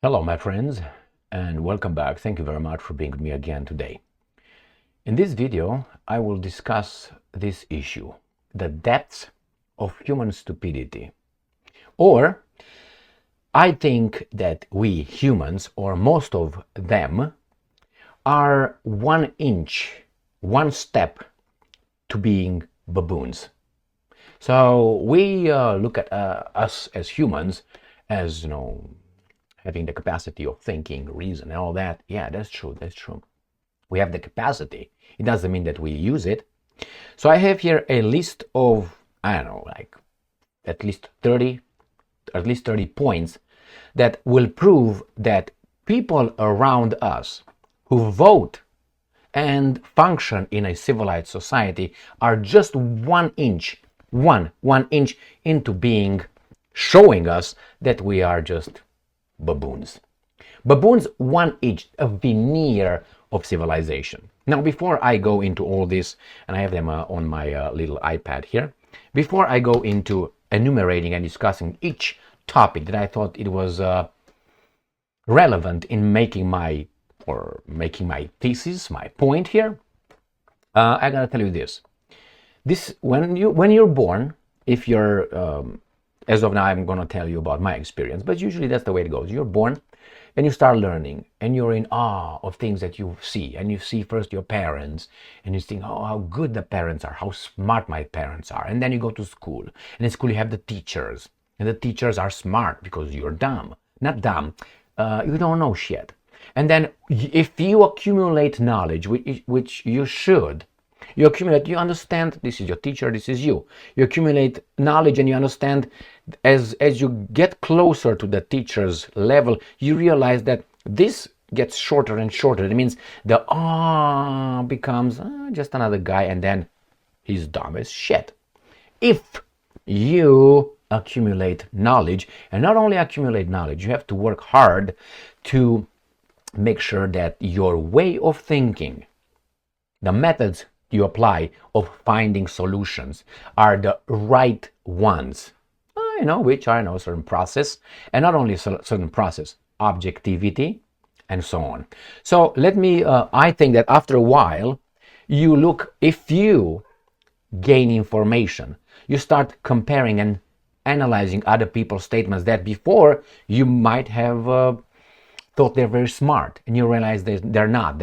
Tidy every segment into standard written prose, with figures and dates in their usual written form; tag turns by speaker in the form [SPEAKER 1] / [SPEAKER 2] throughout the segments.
[SPEAKER 1] Hello, my friends, and welcome back. Thank you very much for being with me again today. In this video, I will discuss this issue, the depths of human stupidity. Or, I think that we humans, or most of them, are 1 inch, one step to being baboons. So we look at us as humans as, having the capacity of thinking, reason, and all that. Yeah, that's true. We have the capacity. It doesn't mean that we use it. So I have here a list of, at least 30 points that will prove that people around us who vote and function in a civilized society are just 1 inch, one inch into being, showing us that we are just baboons. Baboons, 1 inch, a veneer of civilization. Now, before I go into all this, and I have them on my little iPad here, before I go into enumerating and discussing each topic that I thought it was relevant in making my thesis, my point here, I gotta tell you this. When you're born, if you're as of now, I'm going to tell you about my experience, but usually that's the way it goes. You're born and you start learning and you're in awe of things that you see. And you see first your parents and you think, oh, how good the parents are, how smart my parents are. And then you go to school. And in school you have the teachers. And the teachers are smart because you're dumb. Not dumb. You don't know shit. And then if you accumulate knowledge, which you should, you understand, this is your teacher, this is you. You accumulate knowledge and you understand as you get closer to the teacher's level, you realize that this gets shorter and shorter. It means the becomes just another guy, and then he's dumb as shit. If you accumulate knowledge, and not only accumulate knowledge, you have to work hard to make sure that your way of thinking, the methods you apply of finding solutions are the right ones. Which are a certain process, and not only a certain process, objectivity, and so on. So let me, I think that after a while, if you gain information, you start comparing and analyzing other people's statements that before you might have thought they're very smart, and you realize they're not.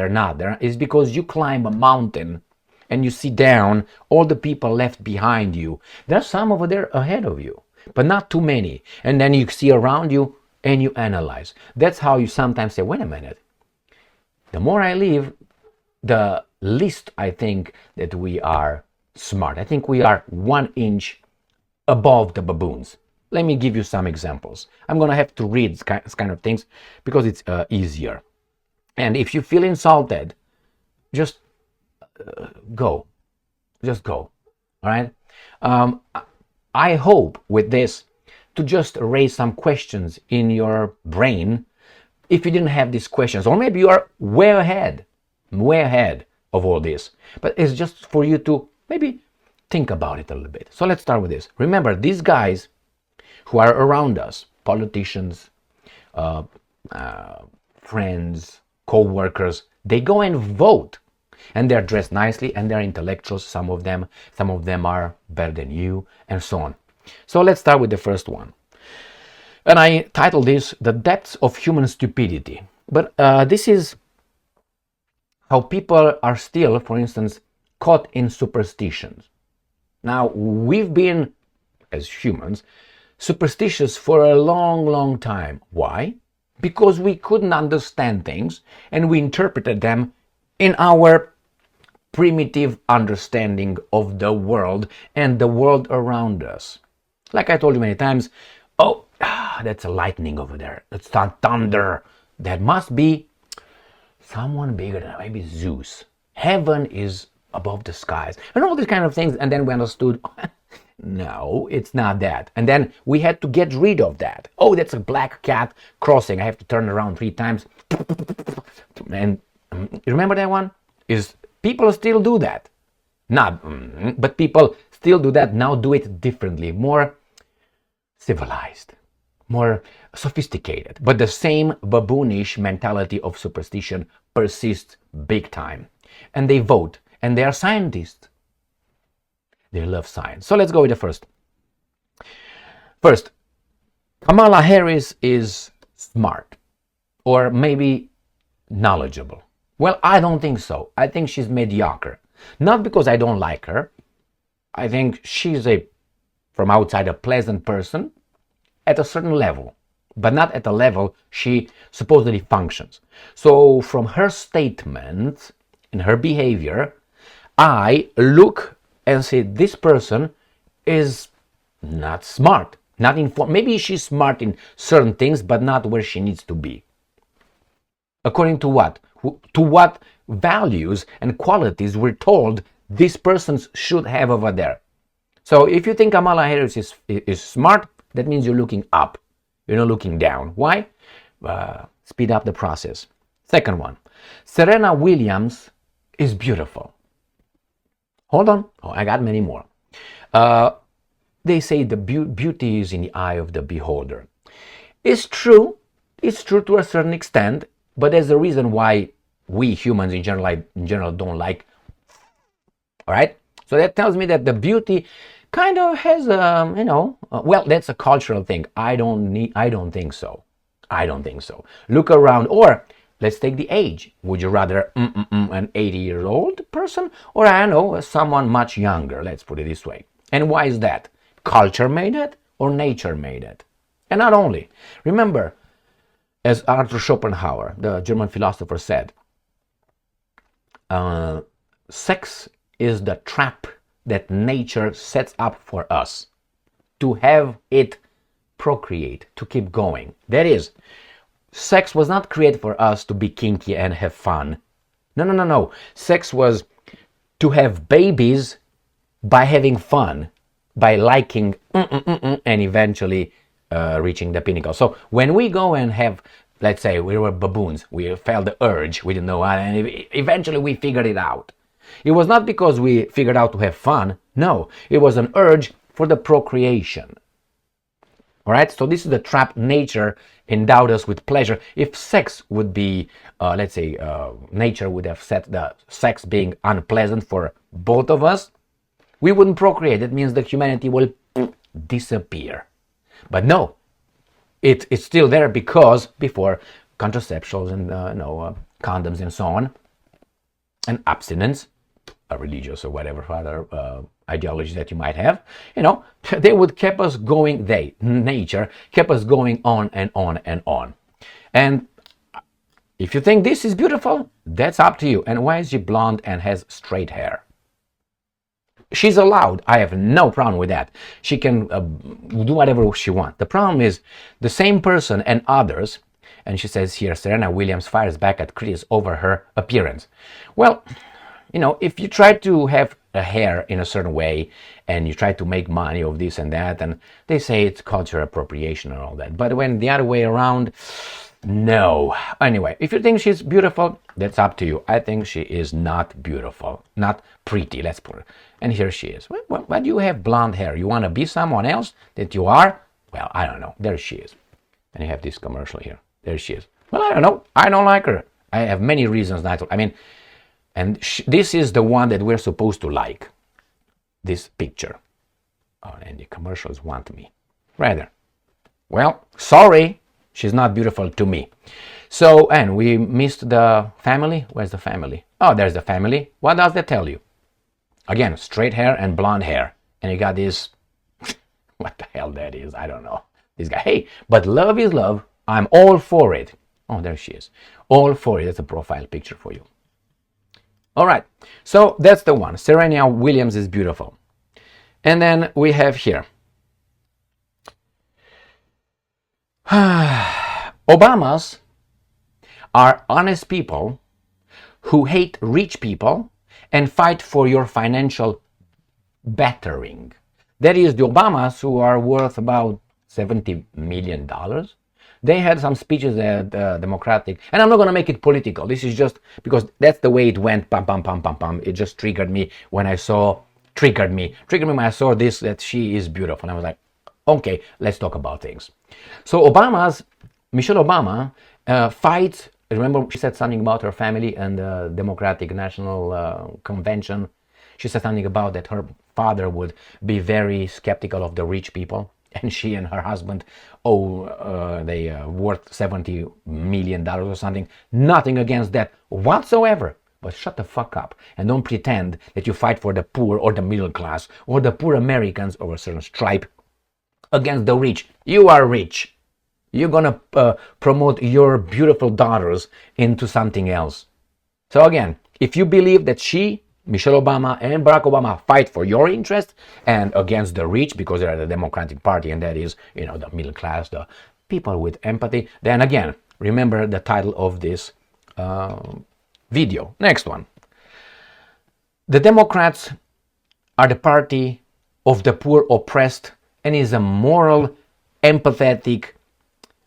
[SPEAKER 1] It's because you climb a mountain and you see down all the people left behind you. There's some over there ahead of you, but not too many. And then you see around you and you analyze. That's how you sometimes say, wait a minute. The more I live, the least I think that we are smart. I think we are 1 inch above the baboons. Let me give you some examples. I'm going to have to read this kind of things because it's easier. And if you feel insulted, just go. All right? I hope with this to just raise some questions in your brain if you didn't have these questions, or maybe you are way ahead of all this, but it's just for you to maybe think about it a little bit. So let's start with this. Remember, these guys who are around us, politicians, friends, co-workers, they go and vote. And they're dressed nicely and they're intellectuals, some of them are better than you, and so on. So let's start with the first one. And I titled this, The Depths of Human Stupidity. But this is how people are still, for instance, caught in superstitions. Now, we've been, as humans, superstitious for a long, long time. Why? Because we couldn't understand things and we interpreted them in our primitive understanding of the world and the world around us. Like I told you many times, that's a lightning over there. That's thunder. That must be someone bigger than maybe Zeus. Heaven is above the skies. And all these kind of things. And then we understood, no, it's not that. And then we had to get rid of that. Oh, that's a black cat crossing. I have to turn around 3 times. And you remember that one? People still do that. But people still do that. Now do it differently, more civilized, more sophisticated. But the same baboonish mentality of superstition persists big time. And they vote, and they are scientists. They love science. So let's go with the first. First, Kamala Harris is smart, or maybe knowledgeable. Well, I don't think so. I think she's mediocre. Not because I don't like her. I think she's from outside, a pleasant person at a certain level, but not at the level she supposedly functions. So from her statement and her behavior, I look and say this person is not smart, not informed. Maybe she's smart in certain things, but not where she needs to be. According to what? To what values and qualities we're told this person should have over there. So if you think Kamala Harris is smart, that means you're looking up. You're not looking down. Why? Speed up the process. Second one, Senena Williams is beautiful. Hold on. Oh, I got many more. They say the beauty is in the eye of the beholder. It's true. It's true to a certain extent, but there's a reason why we humans in general don't like. All right. So that tells me that the beauty kind of has well, that's a cultural thing. I don't think so. I don't think so. Look around, or let's take the age. Would you rather an 80-year-old person, or I don't know, someone much younger? Let's put it this way. And why is that? Culture made it, or nature made it? And not only. Remember, as Arthur Schopenhauer, the German philosopher, said, sex is the trap that nature sets up for us to have it procreate, to keep going. That is, sex was not created for us to be kinky and have fun. No. Sex was to have babies by having fun, by liking and eventually reaching the pinnacle. So when we go and have, let's say we were baboons, we felt the urge, we didn't know why, and eventually we figured it out. It was not because we figured out to have fun. No, it was an urge for the procreation. All right, so this is the trap nature endowed us with pleasure. If sex would be, let's say, nature would have set the sex being unpleasant for both of us, we wouldn't procreate. That means that humanity will disappear. But no, it's still there because before contraceptives and condoms and so on, and abstinence, religious or whatever other ideologies that you might have, they would keep us going. Nature kept us going on and on and on. And if you think this is beautiful, that's up to you. And why is she blonde and has straight hair? She's allowed. I have no problem with that. She can do whatever she wants. The problem is the same person and others, and she says here, Senena Williams fires back at critics over her appearance. Well, if you try to have a hair in a certain way and you try to make money of this and that, and they say it's cultural appropriation and all that. But when the other way around, no. Anyway, if you think she's beautiful, that's up to you. I think she is not beautiful, not pretty, let's put it. And here she is. Why do you have blonde hair? You want to be someone else that you are? Well, I don't know. There she is. And you have this commercial here. There she is. Well, I don't know. I don't like her. I have many reasons not to. And this is the one that we're supposed to like. This picture. Oh, and the commercials want me. Right there. Well, sorry. She's not beautiful to me. So, and we missed the family. Where's the family? Oh, there's the family. What does that tell you? Again, straight hair and blonde hair. And you got this, what the hell that is? I don't know. This guy, hey, but love is love. I'm all for it. Oh, there she is. All for it. That's a profile picture for you. All right. So that's the one. Senena Williams is beautiful. And then we have here. Obamas are honest people who hate rich people and fight for your financial bettering. That is, the Obamas, who are worth about $70 million. They had some speeches at Democratic, and I'm not going to make it political. This is just because that's the way it went. Pam, pam, pam, pam, pam. It just triggered me when I saw, triggered me when I saw this, that she is beautiful. And I was like, Okay, let's talk about things. So Michelle Obama fights. Remember, she said something about her family and the Democratic National Convention. She said something about that her father would be very skeptical of the rich people, and she and her husband they worth $70 million or something. Nothing against that whatsoever. But shut the fuck up and don't pretend that you fight for the poor or the middle class or the poor Americans or a certain stripe against the rich. You are rich. You're gonna promote your beautiful daughters into something else. So again, if you believe that Michelle Obama and Barack Obama fight for your interest and against the rich because they're the Democratic Party and that is, the middle class, the people with empathy, then again, remember the title of this video. Next one. The Democrats are the party of the poor oppressed and is a moral, empathetic,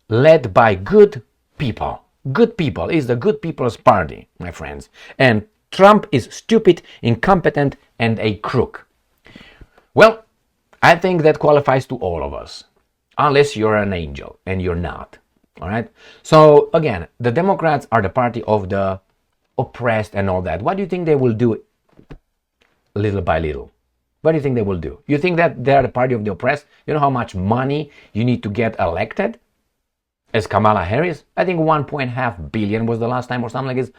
[SPEAKER 1] led by good people. Good people is the good people's party, my friends. And Trump is stupid, incompetent, and a crook. Well, I think that qualifies to all of us, unless you're an angel, and you're not. All right? So, again, the Democrats are the party of the oppressed and all that. What do you think they will do little by little? What do you think they will do? You think that they're the party of the oppressed? You know how much money you need to get elected? As Kamala Harris? I think 1.5 billion was the last time or something like this.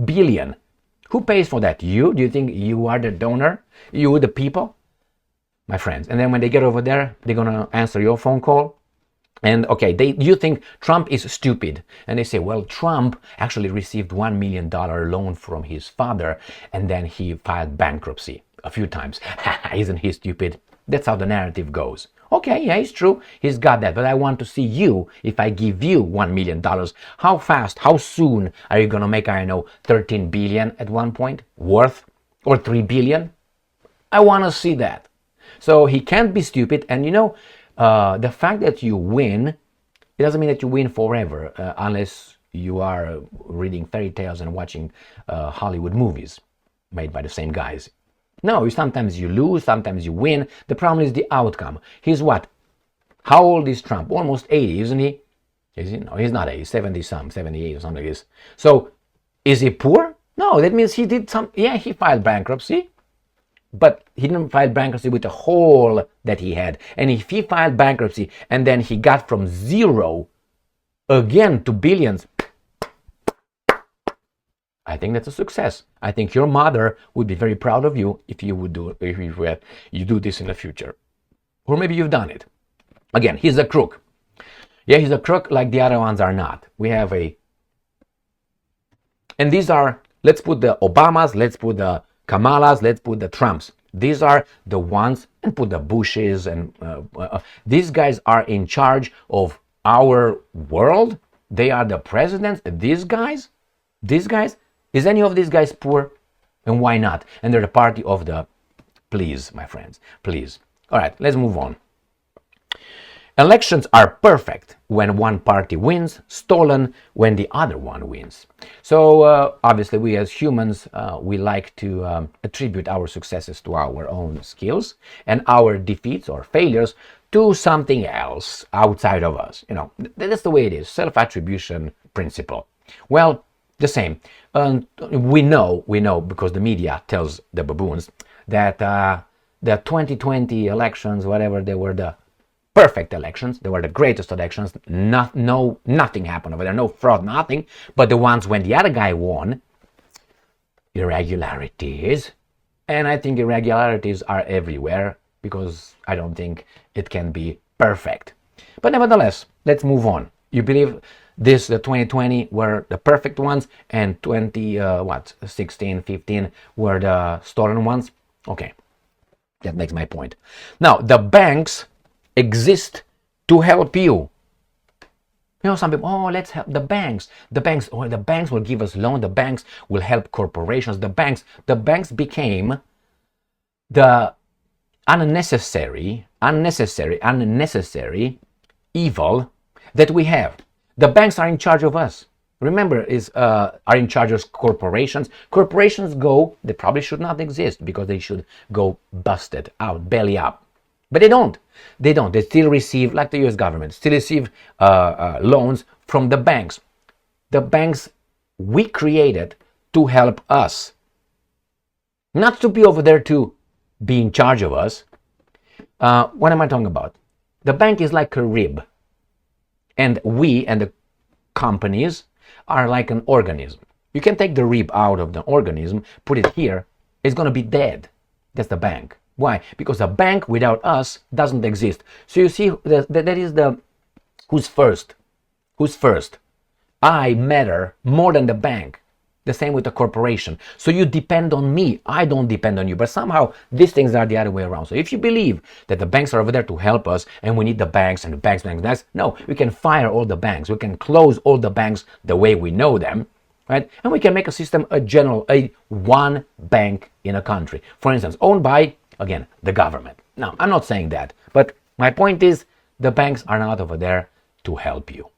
[SPEAKER 1] Billion. Who pays for that? You? Do you think you are the donor? You, the people? My friends. And then when they get over there, they're going to answer your phone call. And okay, you think Trump is stupid. And they say, well, Trump actually received $1 million loan from his father and then he filed bankruptcy a few times. Isn't he stupid? That's how the narrative goes. Okay, yeah, it's true. He's got that. But I want to see you, if I give you $1 million, how fast, how soon are you going to make, 13 billion at one point worth or 3 billion? I want to see that. So he can't be stupid. And the fact that you win, it doesn't mean that you win forever unless you are reading fairy tales and watching Hollywood movies made by the same guys. No, sometimes you lose, sometimes you win. The problem is the outcome. He's what? How old is Trump? Almost 80, isn't he? Is he? No, he's not 80, 70-some, 78 or something like this. So, is he poor? No, that means he did he filed bankruptcy. But he didn't file bankruptcy with the hole that he had. And if he filed bankruptcy and then he got from zero again to billions, I think that's a success. I think your mother would be very proud of you if you do this in the future. Or maybe you've done it. Again, he's a crook. Yeah, he's a crook like the other ones are not. We have and these are, let's put the Obamas, let's put the Kamalas, let's put the Trumps. These are the ones, and put the Bushes, and these guys are in charge of our world. They are the presidents. These guys, is any of these guys poor? And why not? And they're the party of the, please, my friends, please. All right, let's move on. Elections are perfect when one party wins, stolen when the other one wins. So obviously we as humans, we like to attribute our successes to our own skills and our defeats or failures to something else outside of us. That's the way it is, self-attribution principle. Well, the same. We know because the media tells the baboons that the 2020 elections, whatever, they were the perfect elections. They were the greatest elections. Nothing happened over there. No fraud, nothing. But the ones when the other guy won, irregularities. And I think irregularities are everywhere because I don't think it can be perfect. But nevertheless, let's move on. You believe the 2020 were the perfect ones and 16, 15 were the stolen ones? Okay, that makes my point. Now, the banks exist to help you. Some people, let's help the banks. The banks will give us loans. The banks will help corporations. The banks became the unnecessary evil that we have. The banks are in charge of us. Remember, are in charge of corporations. Corporations they probably should not exist because they should go busted out, belly up. But they don't. They don't. They still receive, like the US government, still receive loans from the banks. The banks we created to help us. Not to be over there to be in charge of us. What am I talking about? The bank is like a rib. And we and the companies are like an organism. You can take the rib out of the organism, put it here, it's going to be dead. That's the bank. Why? Because a bank without us doesn't exist. So you see, that is the who's first. Who's first? I matter more than the bank. The same with the corporation. So you depend on me. I don't depend on you. But somehow these things are the other way around. So if you believe that the banks are over there to help us and we need the banks and the banks, no, we can fire all the banks. We can close all the banks the way we know them, right? And we can make a system, a one bank in a country. For instance, owned by, again, the government. Now, I'm not saying that. But my point is the banks are not over there to help you.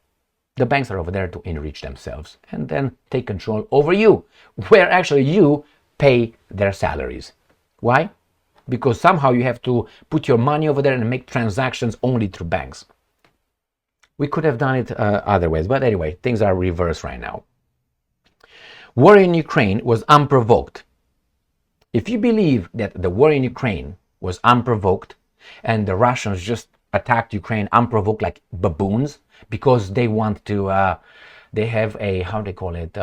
[SPEAKER 1] The banks are over there to enrich themselves and then take control over you, where actually you pay their salaries. Why? Because somehow you have to put your money over there and make transactions only through banks. We could have done it other ways, but anyway, things are reversed right now. War in Ukraine was unprovoked. If you believe that the war in Ukraine was unprovoked and the Russians just attacked Ukraine unprovoked like baboons, because they want to, they have a, how they call it,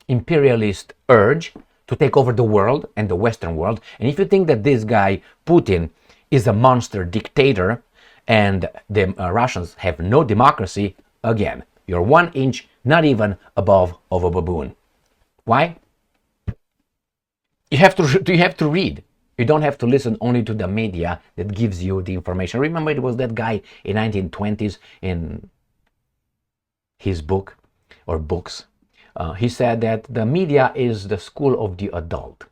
[SPEAKER 1] imperialist urge to take over the world and the Western world. And if you think that this guy, Putin, is a monster dictator and the Russians have no democracy, again, you're 1 inch, not even above of a baboon. Why? You have to read. You don't have to listen only to the media that gives you the information. Remember, it was that guy in 1920s in his book or books. He said that the media is the school of the adult.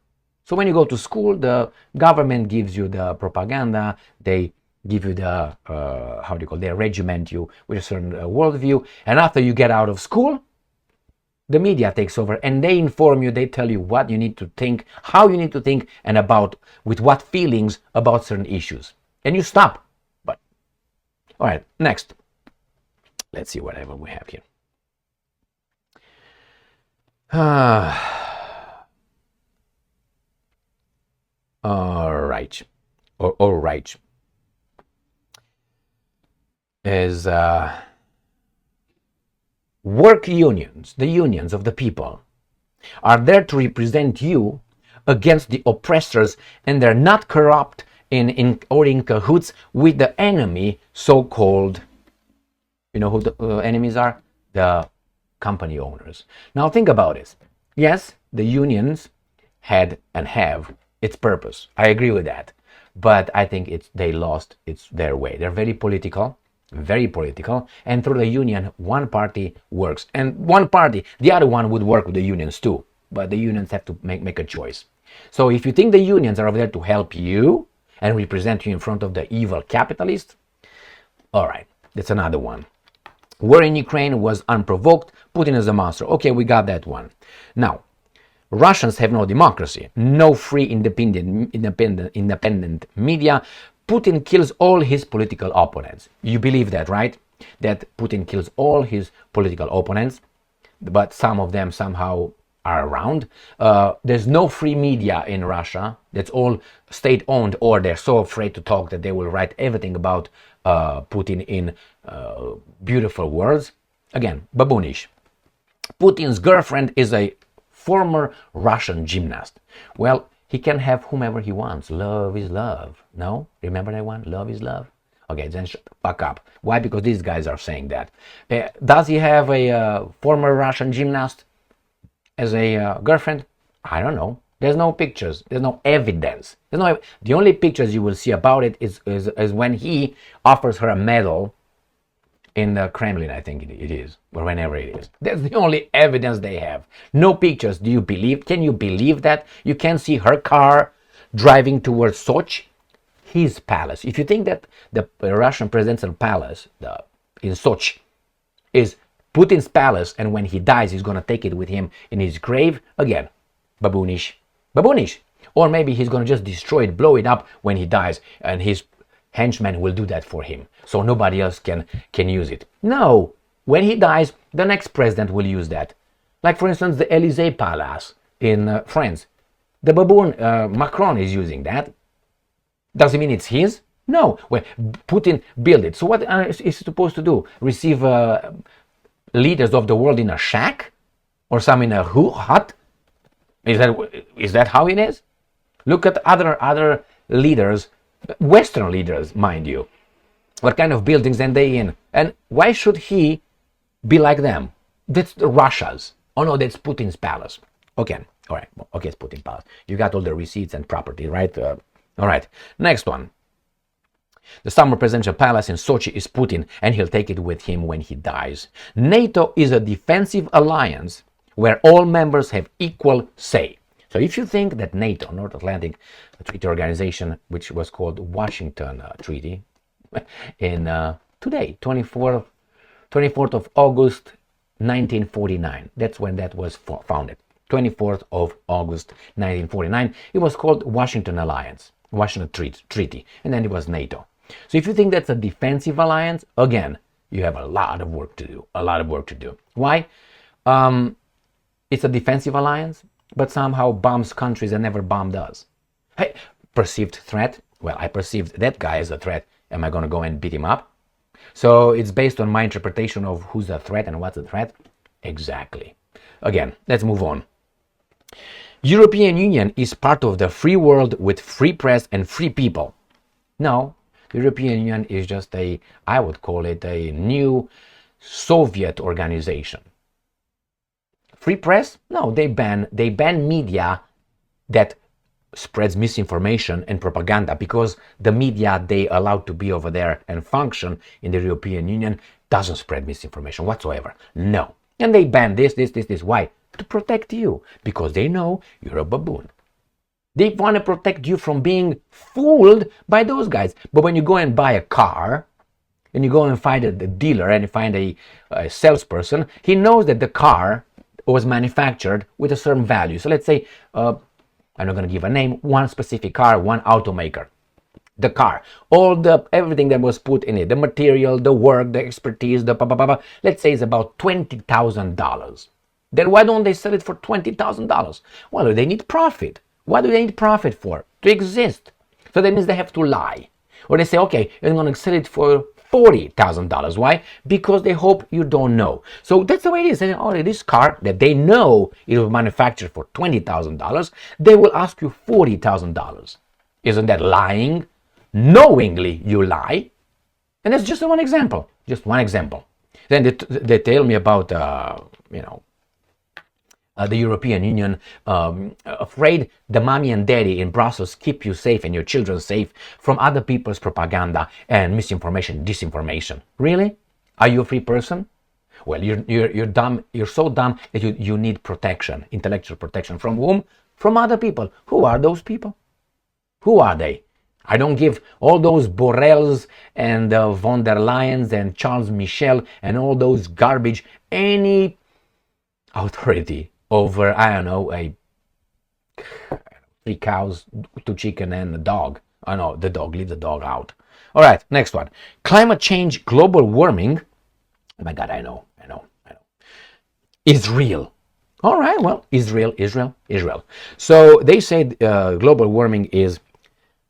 [SPEAKER 1] So when you go to school, the government gives you the propaganda. They give you the, they regiment you with a certain worldview. And after you get out of school, the media takes over and they inform you, they tell you what you need to think, how you need to think, and about with what feelings about certain issues. And you stop. But all right, next. Let's see whatever we have here. All right. All right. Is work unions, the unions of the people, are there to represent you against the oppressors, and they're not corrupt or in cahoots with the enemy, so-called. You know who the enemies are? The company owners. Now think about this. Yes, the unions had and have its purpose. I agree with that. But I think they lost their way. They're very political, and through the union, one party works. And one party, the other one would work with the unions too. But the unions have to make a choice. So if you think the unions are over there to help you and represent you in front of the evil capitalists, all right, that's another one. War in Ukraine was unprovoked. Putin is a monster. Okay, we got that one. Now, Russians have no democracy, no free independent media. Putin kills all his political opponents. You believe that, right? That Putin kills all his political opponents, but some of them somehow are around. There's no free media in Russia. That's all state-owned, or they're so afraid to talk that they will write everything about Putin in beautiful words. Again, baboonish. Putin's girlfriend is a former Russian gymnast. Well, he can have whomever he wants. Love is love. No? Remember that one? Love is love? Okay, then shut the fuck up. Why? Because these guys are saying that. Does he have a former Russian gymnast as a girlfriend? I don't know. There's no pictures. There's no evidence. The only pictures you will see about it is when he offers her a medal in the Kremlin, I think it is, or whenever it is. That's the only evidence they have. No pictures. Do you believe? Can you believe that? You can see her car driving towards Sochi, his palace. If you think that the Russian presidential palace in Sochi is Putin's palace, and when he dies, he's going to take it with him in his grave, again, baboonish. Baboonish. Or maybe he's going to just destroy it, blow it up when he dies, and his henchman will do that for him, so nobody else can use it. No, when he dies, the next president will use that. Like, for instance, the Élysée Palace in France. The baboon Macron is using that. Does it mean it's his? No. Well, Putin built it. So what is he supposed to do? Receive leaders of the world in a shack? Or some in a hut? Is that how it is? Look at other leaders, Western leaders, mind you. What kind of buildings are they in? And why should he be like them? That's Russia's. Oh no, that's Putin's palace. Okay, all right. Okay, it's Putin's palace. You got all the receipts and property, right? All right. Next one. The summer presidential palace in Sochi is Putin, and he'll take it with him when he dies. NATO is a defensive alliance where all members have equal say. So if you think that NATO, North Atlantic Treaty Organization, which was called Washington Treaty, in today, 24th of August, 1949. That's when that was founded. 24th of August, 1949. It was called Washington Alliance, Washington Treaty, and then it was NATO. So if you think that's a defensive alliance, again, you have a lot of work to do. Why? It's a defensive alliance, but somehow bombs countries and never bombed us. Hey, perceived threat? Well, I perceived that guy as a threat. Am I going to go and beat him up? So it's based on my interpretation of who's a threat and what's a threat? Exactly. Again, let's move on. European Union is part of the free world with free press and free people. No, the European Union is just I would call it a new Soviet organization. Free press? No, they ban media that spreads misinformation and propaganda, because the media they allowed to be over there and function in the European Union doesn't spread misinformation whatsoever. No. And they ban this. Why? To protect you, because they know you're a baboon. They want to protect you from being fooled by those guys. But when you go and buy a car, and you go and find a dealer and you find a salesperson, he knows that the car was manufactured with a certain value. So let's say, I'm not going to give a name, one specific car, one automaker. The car, everything that was put in it, the material, the work, the expertise, let's say it's about $20,000. Then why don't they sell it for $20,000? Well, they need profit. What do they need profit for? To exist. So that means they have to lie. Or they say, okay, I'm going to sell it for $40,000. Why? Because they hope you don't know. So that's the way it is. This car that they know it was manufactured for $20,000, they will ask you $40,000. Isn't that lying? Knowingly you lie. And that's just one example. Just one example. Then they tell me about, the European Union, afraid the mommy and daddy in Brussels keep you safe and your children safe from other people's propaganda and misinformation, disinformation. Really? Are you a free person? Well, you're dumb. You're so dumb that you need protection, intellectual protection. From whom? From other people. Who are those people? Who are they? I don't give all those Borrells and von der Leyens and Charles Michel and all those garbage any authority over, I don't know, 3 cows, 2 chicken and a dog. I know, the dog, leave the dog out. All right, next one. Climate change, global warming. Oh my God, I know. Is real. All right, well, Israel. So they said global warming is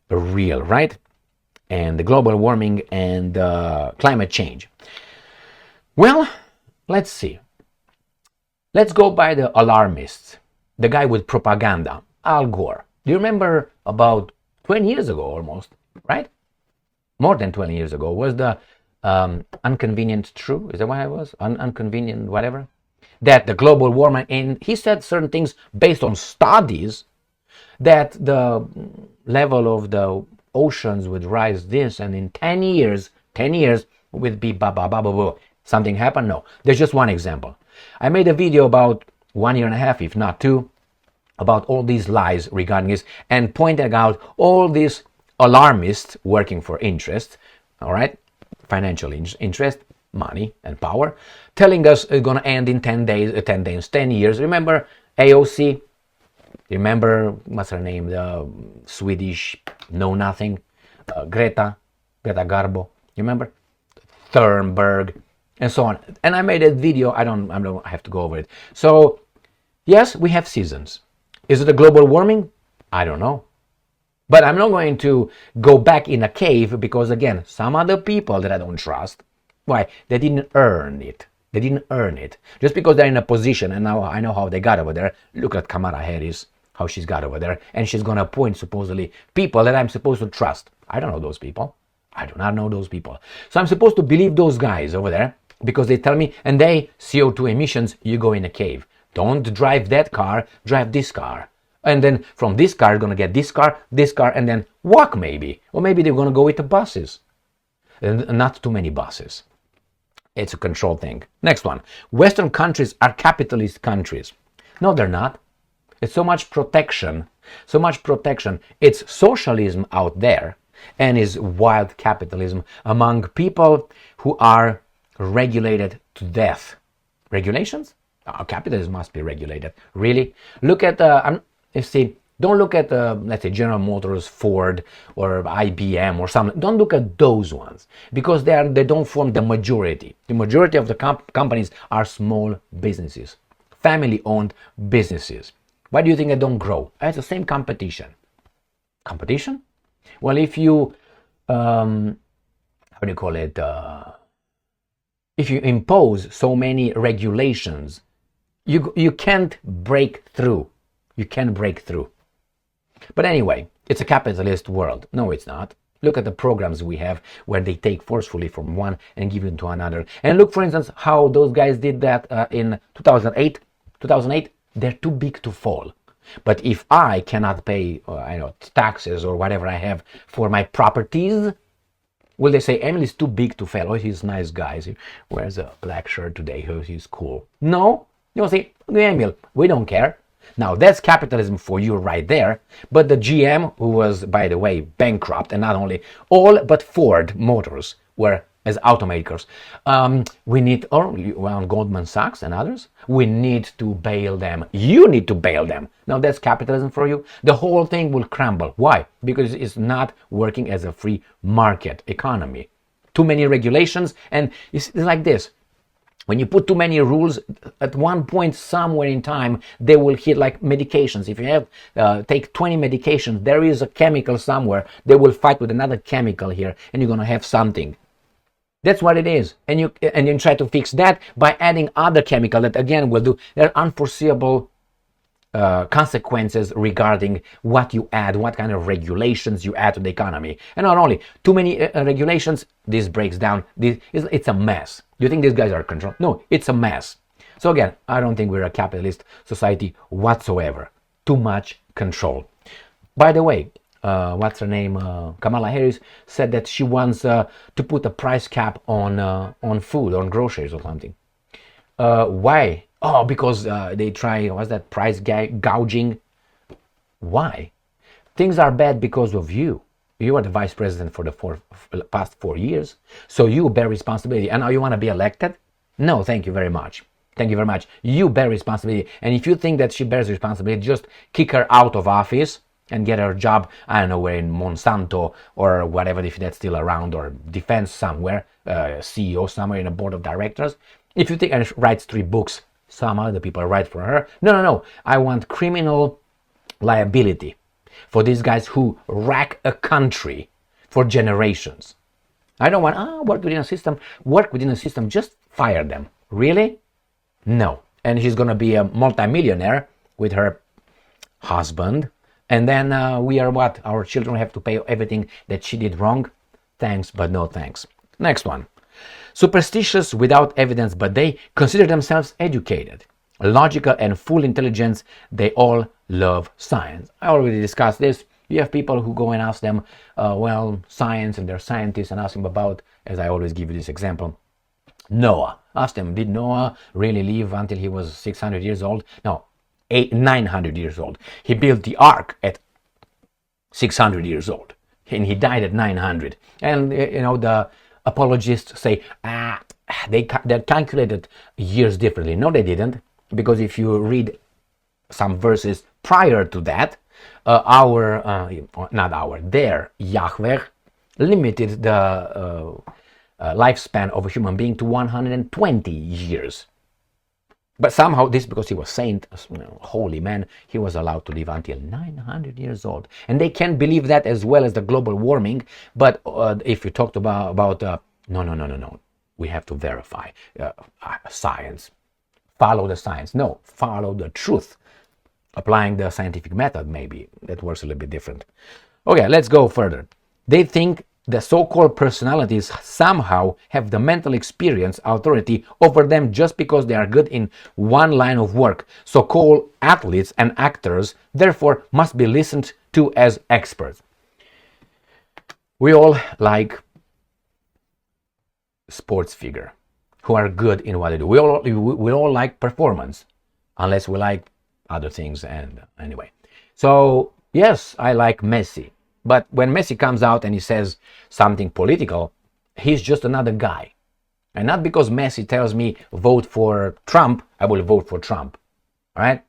[SPEAKER 1] real, right? And the global warming and climate change. Well, let's see. Let's go by the alarmists, the guy with propaganda, Al Gore. Do you remember about 20 years ago almost, right? More than 20 years ago was the Inconvenient True, is that what it was? Inconvenient whatever? That the global warming, and he said certain things based on studies that the level of the oceans would rise this, and in 10 years would be something happened? No, there's just one example. I made a video about 1.5 years, if not 2, about all these lies regarding this and pointing out all these alarmists working for interest, all right, financial interest, money and power, telling us it's going to end in 10 years. Remember AOC? Remember, what's her name, the Swedish know-nothing, Greta? Greta Garbo, you remember? Thunberg, and so on. And I made a video. I don't have to go over it. So yes, we have seasons. Is it a global warming? I don't know. But I'm not going to go back in a cave because, again, some other people that I don't trust, why? They didn't earn it. They didn't earn it. Just because they're in a position, and now I know how they got over there. Look at Kamala Harris, how she's got over there. And she's going to appoint, supposedly, people that I'm supposed to trust. I don't know those people. I do not know those people. So I'm supposed to believe those guys over there because they tell me, and they, CO2 emissions, you go in a cave. Don't drive that car, drive this car. And then from this car, you're going to get this car, and then walk maybe. Or maybe they're going to go with the buses. And not too many buses. It's a control thing. Next one. Western countries are capitalist countries. No, they're not. It's so much protection. So much protection. It's socialism out there. And is wild capitalism among people who are regulated to death. Regulations? Oh, capitalism must be regulated. Really? Look at don't look at let's say General Motors, Ford, or IBM or something. Don't look at those ones because they don't form the majority. The majority of the companies are small businesses, family-owned businesses. Why do you think they don't grow? It's the same competition. Competition? Well, if you how do you call it? If you impose so many regulations, you can't break through. You can break through. But anyway, it's a capitalist world. No, it's not. Look at the programs we have where they take forcefully from one and give it to another. And look, for instance, how those guys did that in 2008. 2008, they're too big to fall. But if I cannot pay taxes or whatever I have for my properties, will they say, Emily's too big to fail? Oh, he's a nice guy. He wears a black shirt today. Oh, he's cool. No. You'll say, Emil, we don't care. Now, that's capitalism for you right there. But the GM, who was, by the way, bankrupt, and not only all but Ford Motors were as automakers, we need, Goldman Sachs and others, we need to bail them. You need to bail them. Now, that's capitalism for you. The whole thing will crumble. Why? Because it's not working as a free market economy. Too many regulations, and it's like this. When you put too many rules, at one point somewhere in time, they will hit like medications. If you have take 20 medications, there is a chemical somewhere. They will fight with another chemical here, and you're gonna have something. That's what it is. And you try to fix that by adding other chemical that again will do. There are unforeseeable consequences regarding what you add, what kind of regulations you add to the economy. And not only too many regulations, this breaks down. It's a mess. You think these guys are controlled? No, it's a mess. So again, I don't think we're a capitalist society whatsoever. Too much control. By the way, what's her name? Kamala Harris said that she wants to put a price cap on food, on groceries or something. Why? Oh, because they try, what's that, price gouging? Why? Things are bad because of you. You are the vice president for the past 4 years, so you bear responsibility. And now you want to be elected? No, thank you very much. Thank you very much. You bear responsibility. And if you think that she bears responsibility, just kick her out of office and get her job, I don't know, where in Monsanto or whatever, if that's still around, or defense somewhere, CEO somewhere in a board of directors. If you think, and she writes 3 books, some other people write for her. No. I want criminal liability for these guys who wreck a country for generations. I don't want, work within a system. Work within a system, just fire them. Really? No. And she's going to be a multimillionaire with her husband. And then we are what? Our children have to pay everything that she did wrong? Thanks, but no thanks. Next one. Superstitious without evidence, but they consider themselves educated. Logical and full intelligence, they all love science. I already discussed this. You have people who go and ask them, science, and they're scientists, and ask them about, as I always give you this example, Noah. Ask them, did Noah really live until he was 600 years old? No, 900 years old. He built the ark at 600 years old, and he died at 900. And, the apologists say, they calculated years differently. No, they didn't, because if you read some verses prior to that, their Yahweh limited the lifespan of a human being to 120 years. But somehow this, because he was saint, holy man, he was allowed to live until 900 years old. And they can't believe that, as well as the global warming. But if you talked about no, we have to verify science. Follow the science. No, follow the truth. Applying the scientific method, maybe. That works a little bit different. Okay, let's go further. They think the so-called personalities somehow have the mental experience authority over them just because they are good in one line of work. So-called athletes and actors, therefore, must be listened to as experts. We all like sports figure who are good in what they do. We all like performance, unless we like other things. And anyway, so yes, I like Messi. But when Messi comes out and he says something political, he's just another guy. And not because Messi tells me vote for Trump, I will vote for Trump. All right?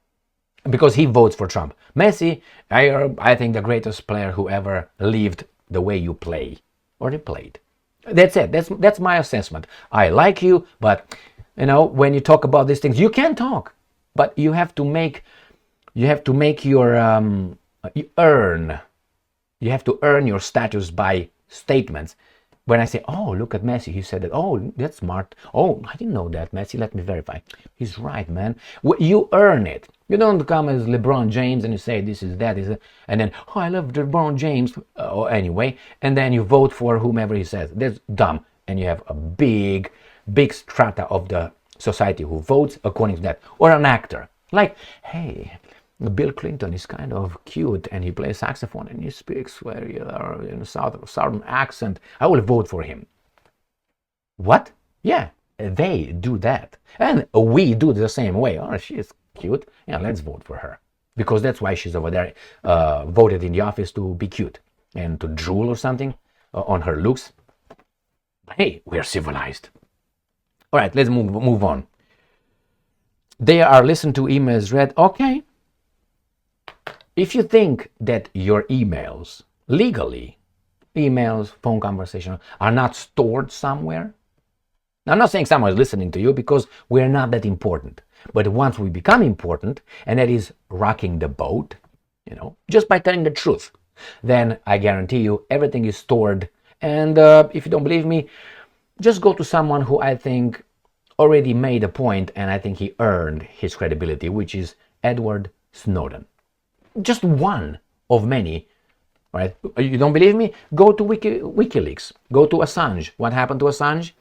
[SPEAKER 1] Because he votes for Trump. Messi, I think the greatest player who ever lived the way you play. Or he played. That's it. That's my assessment. I like you, but when you talk about these things, you can talk. But you have to make your earn. You have to earn your status by statements. When I say, oh, look at Messi, he said that, oh, that's smart. Oh, I didn't know that, Messi, let me verify. He's right, man. You earn it. You don't come as LeBron James and you say this is that, and then, oh, I love LeBron James, anyway, and then you vote for whomever he says. That's dumb. And you have a big strata of the society who votes according to that. Or an actor. Like, hey, Bill Clinton is kind of cute and he plays saxophone and he speaks very in a southern accent. I will vote for him. What? Yeah, they do that. And we do the same way. Oh, she is cute. Yeah, let's vote for her. Because that's why she's over there voted in the office, to be cute and to drool or something on her looks. Hey, we're civilized. All right, let's move on. They are listened to, emails read. Okay. If you think that your emails, legally, emails, phone conversation, are not stored somewhere, now I'm not saying someone is listening to you, because we're not that important. But once we become important, and that is rocking the boat, just by telling the truth, then I guarantee you everything is stored. And if you don't believe me, just go to someone who I think already made a point, and I think he earned his credibility, which is Edward Snowden. Just one of many, right? You don't believe me? Go to WikiLeaks. Go to Assange. What happened to Assange?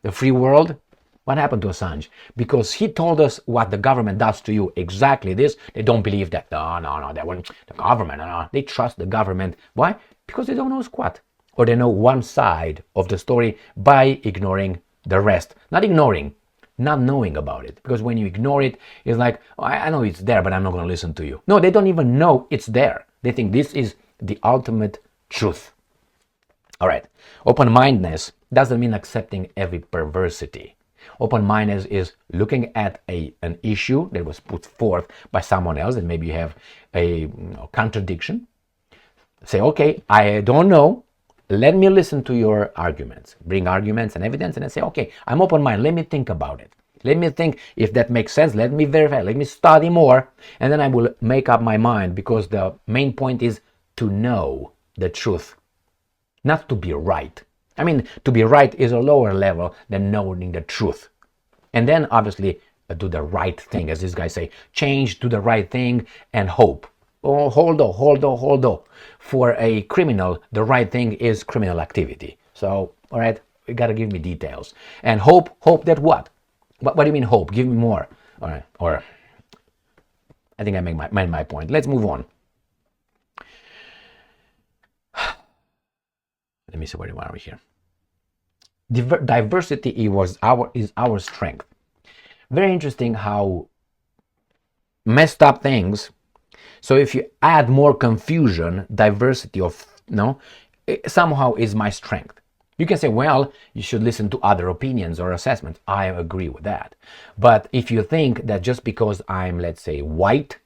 [SPEAKER 1] The free world? What happened to Assange? Because he told us what the government does to you, exactly this. They don't believe that. No, that wasn't the government. No. They trust the government. Why? Because they don't know squat. Or they know one side of the story by ignoring the rest. Not ignoring, not knowing about it. Because when you ignore it, it's like, oh, I know it's there, but I'm not going to listen to you. No, they don't even know it's there. They think this is the ultimate truth. All right. Open-mindedness doesn't mean accepting every perversity. Open-mindedness is looking at an issue that was put forth by someone else, and maybe you have a contradiction. Say, okay, I don't know. Let me listen to your arguments. Bring arguments and evidence, and then say, okay, I'm open-minded. Let me think about it. Let me think if that makes sense. Let me verify. Let me study more, and then I will make up my mind, because the main point is to know the truth, not to be right. I mean, to be right is a lower level than knowing the truth. And then, obviously, do the right thing. As these guys say, change, do the right thing, and hope. Oh, hold on. For a criminal, the right thing is criminal activity. So, all right, you got to give me details. And hope that what? What do you mean hope? Give me more. All right, or I think I made my point. Let's move on. Let me see where are we here. Diversity is our strength. Very interesting how messed up things. So if you add more confusion, diversity of somehow is my strength. You can say, well, you should listen to other opinions or assessments. I agree with that. But if you think that just because I'm, let's say, white,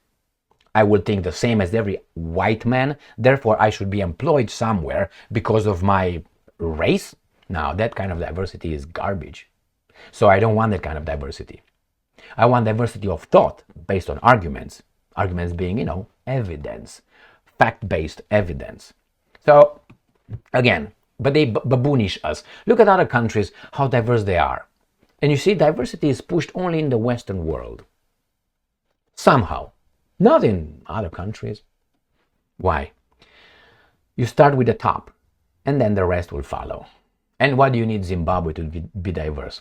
[SPEAKER 1] I will think the same as every white man, therefore I should be employed somewhere because of my race. Now, that kind of diversity is garbage. So I don't want that kind of diversity. I want diversity of thought based on arguments. Arguments being, evidence, fact-based evidence. So, again, but they baboonish us. Look at other countries, how diverse they are. And you see, diversity is pushed only in the Western world. Somehow. Not in other countries. Why? You start with the top, and then the rest will follow. And why do you need Zimbabwe to be diverse?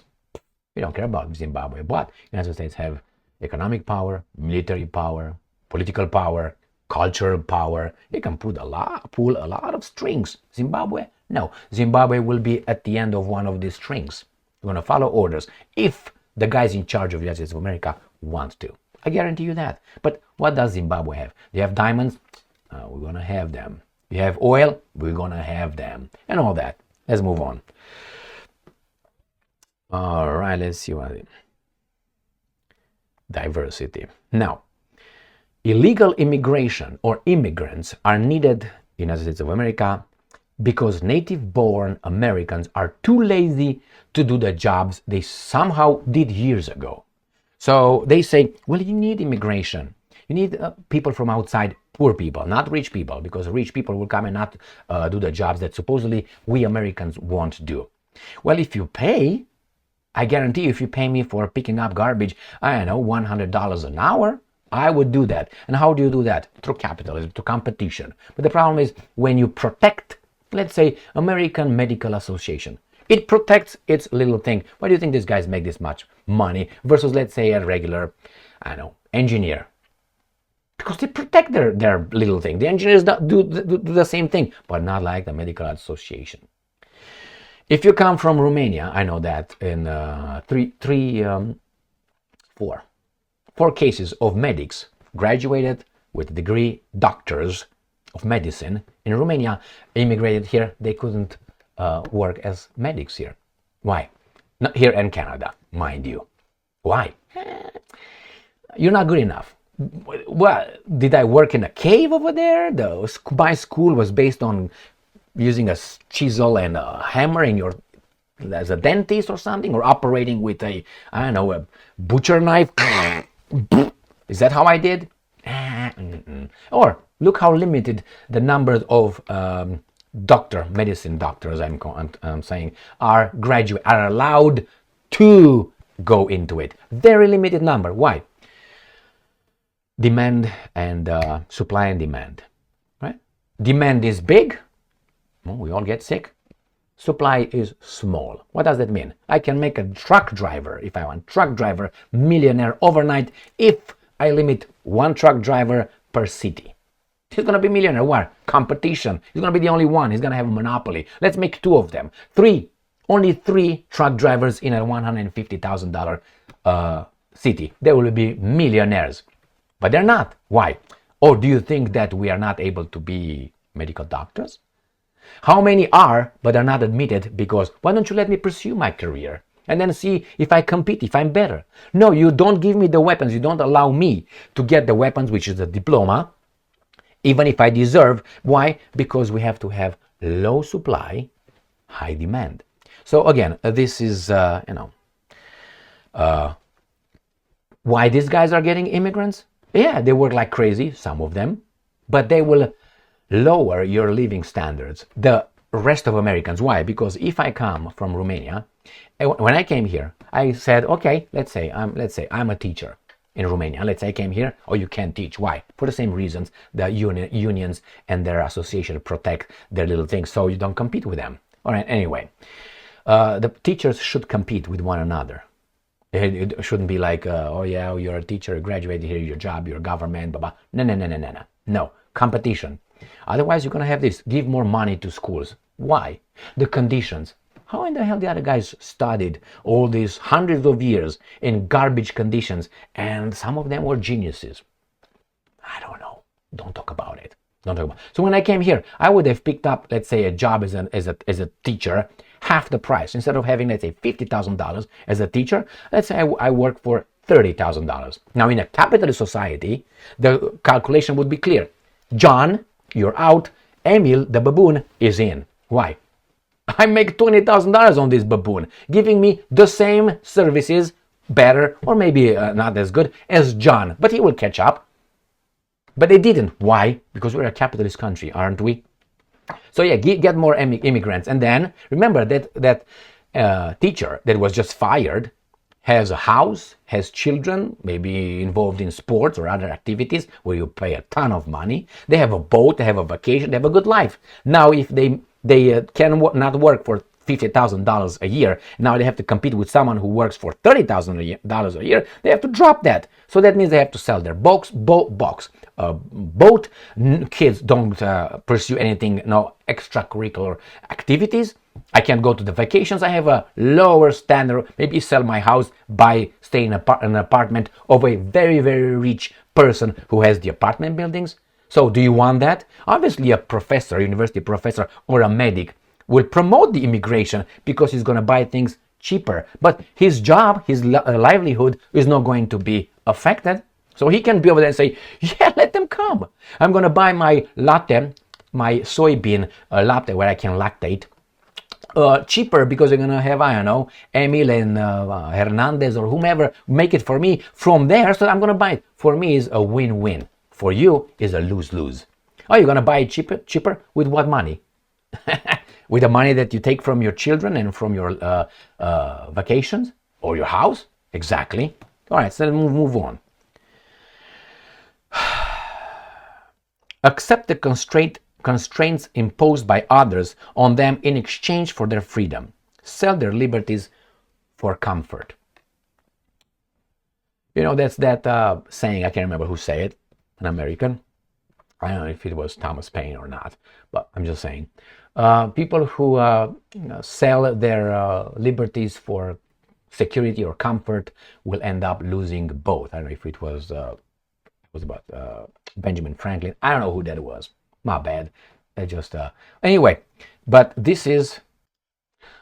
[SPEAKER 1] We don't care about Zimbabwe, but the United States have economic power, military power, political power, cultural power. It can pull a lot of strings. Zimbabwe? No. Zimbabwe will be at the end of one of these strings. You're going to follow orders if the guys in charge of the United States of America want to. I guarantee you that. But what does Zimbabwe have? They have diamonds? We're going to have them. You have oil? We're going to have them. And all that. Let's move on. All right, let's see what it is. Diversity. Now, illegal immigration or immigrants are needed in the United States of America because native-born Americans are too lazy to do the jobs they somehow did years ago. So they say, well, you need immigration. You need people from outside, poor people, not rich people, because rich people will come and not do the jobs that supposedly we Americans won't do. Well, if you pay, I guarantee you, if you pay me for picking up garbage, I don't know, $100 an hour, I would do that. And how do you do that? Through capitalism, through competition. But the problem is when you protect, let's say, American Medical Association, it protects its little thing. Why do you think these guys make this much money versus, let's say, a regular, engineer? Because they protect their little thing. The engineers do the same thing, but not like the Medical Association. If you come from Romania, I know that in four cases of medics graduated with a degree, doctors of medicine in Romania, immigrated here. They couldn't work as medics here. Why? Not here in Canada, mind you. Why? You're not good enough. Well, did I work in a cave over there? My school was based on using a chisel and a hammer as a dentist or something, or operating with a butcher knife. Is that how I did? Or look how limited the number of medicine doctors, I'm saying, are allowed to go into it. Very limited number. Why? Demand and supply and demand, right? Demand is big. Well, we all get sick. Supply is small. What does that mean? I can make a truck driver, if I want, millionaire overnight if I limit one truck driver per city. He's going to be millionaire. What? Competition. He's going to be the only one. He's going to have a monopoly. Let's make two of them. Only three truck drivers in a $150,000 city. They will be millionaires. But they're not. Why? Or do you think that we are not able to be medical doctors? How many are, but are not admitted because, why don't you let me pursue my career and then see if I compete, if I'm better? No, you don't give me the weapons. You don't allow me to get the weapons, which is a diploma, even if I deserve. Why? Because we have to have low supply, high demand. So again, this is, why these guys are getting immigrants? Yeah, they work like crazy, some of them, but they will lower your living standards. The rest of Americans. Why? Because if I come from Romania, when I came here, I said, okay, let's say I'm a teacher in Romania. Let's say I came here. Oh, you can't teach. Why? For the same reasons the unions and their association protect their little things, so you don't compete with them. All right. Anyway, the teachers should compete with one another. It shouldn't be like, oh yeah, you're a teacher, graduated here, your job, your government, blah, blah. No. No, competition. Otherwise, you're going to have this. Give more money to schools. Why? The conditions. How in the hell the other guys studied all these hundreds of years in garbage conditions, and some of them were geniuses? I don't know. Don't talk about it. So when I came here, I would have picked up, let's say, a job as a teacher, half the price. Instead of having, let's say, $50,000 as a teacher, let's say I work for $30,000. Now, in a capitalist society, the calculation would be clear. John, you're out. Emil, the baboon, is in. Why? I make $20,000 on this baboon, giving me the same services, better, or maybe not as good, as John. But he will catch up. But they didn't. Why? Because we're a capitalist country, aren't we? So yeah, get more immigrants. And then, remember that teacher that was just fired has a house, has children, maybe involved in sports or other activities where you pay a ton of money. They have a boat, they have a vacation, they have a good life. Now, if they can not work for $50,000 a year, now they have to compete with someone who works for $30,000 a year, they have to drop that. So that means they have to sell their boat. Kids don't pursue anything, no extracurricular activities. I can't go to the vacations. I have a lower standard. Maybe sell my house, stay in an apartment of a very, very rich person who has the apartment buildings. So do you want that? Obviously, a professor, university professor, or a medic will promote the immigration because he's going to buy things cheaper. But his job, his livelihood is not going to be affected. So he can be over there and say, yeah, let them come. I'm going to buy my latte, my soybean latte where I can lactate, cheaper because they're going to have, I don't know, Emil and Hernandez or whomever make it for me from there. So I'm going to buy it. For me, is a win-win. For you, is a lose-lose. Oh, you're going to buy it cheaper? With what money? With the money that you take from your children and from your vacations or your house? Exactly. All right, so let's move on. Accept the constraints imposed by others on them in exchange for their freedom. Sell their liberties for comfort. You know, that's that saying, I can't remember who said it, an American. I don't know if it was Thomas Paine or not, but I'm just saying. People who sell their liberties for security or comfort will end up losing both. I don't know if it was about Benjamin Franklin. I don't know who that was. My bad. I just anyway. But this is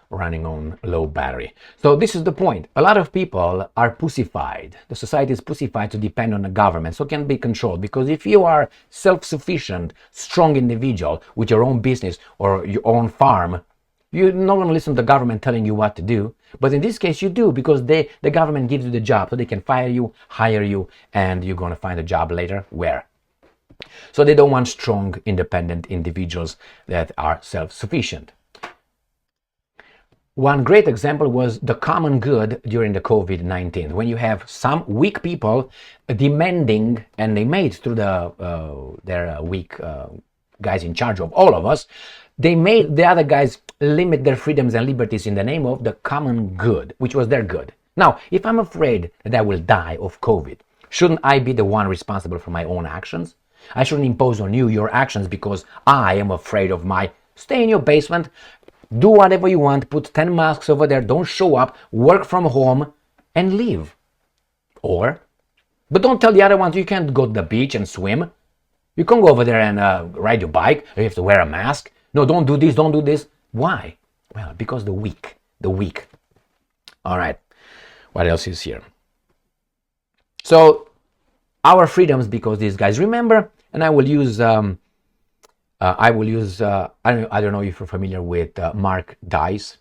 [SPEAKER 1] running on low battery. So this is the point. A lot of people are pussified. The society is pussified to depend on the government, so it can be controlled. Because if you are self-sufficient, strong individual with your own business or your own farm, you're not going to listen to the government telling you what to do. But in this case, you do, because the government gives you the job, so they can fire you, hire you, and you're going to find a job later. Where? So they don't want strong, independent individuals that are self-sufficient. One great example was the common good during the COVID-19, when you have some weak people demanding, and they made through their weak guys in charge of all of us, they made the other guys limit their freedoms and liberties in the name of the common good, which was their good. Now, if I'm afraid that I will die of COVID, shouldn't I be the one responsible for my own actions? I shouldn't impose on you your actions because I am afraid of stay in your basement, do whatever you want, put 10 masks over there, don't show up, work from home, and leave. But don't tell the other ones you can't go to the beach and swim. You can't go over there and ride your bike, you have to wear a mask. No, don't do this, don't do this. Why? Well, because the weak. All right, what else is here? So, our freedoms, because these guys, remember, and I don't know if you're familiar with Mark Dice,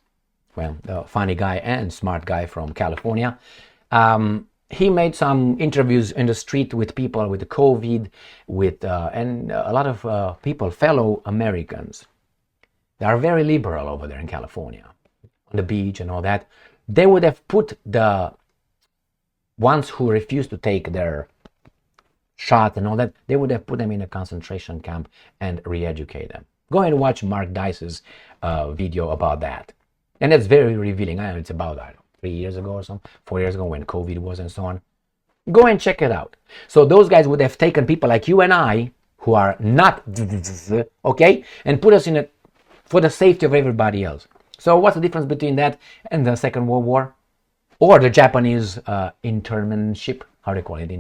[SPEAKER 1] well, the funny guy and smart guy from California. He made some interviews in the street with people with the COVID, and a lot of people, fellow Americans. They are very liberal over there in California, on the beach and all that. They would have put the ones who refused to take their shot and all that, they would have put them in a concentration camp and re-educate them. Go and watch Mark Dice's video about that. And that's very revealing. I know it's about, 3 years ago or something, 4 years ago when COVID was and so on. Go and check it out. So those guys would have taken people like you and I, who are not, okay, and put us in it for the safety of everybody else. So what's the difference between that and the Second World War? Or the Japanese internship, how do they call it,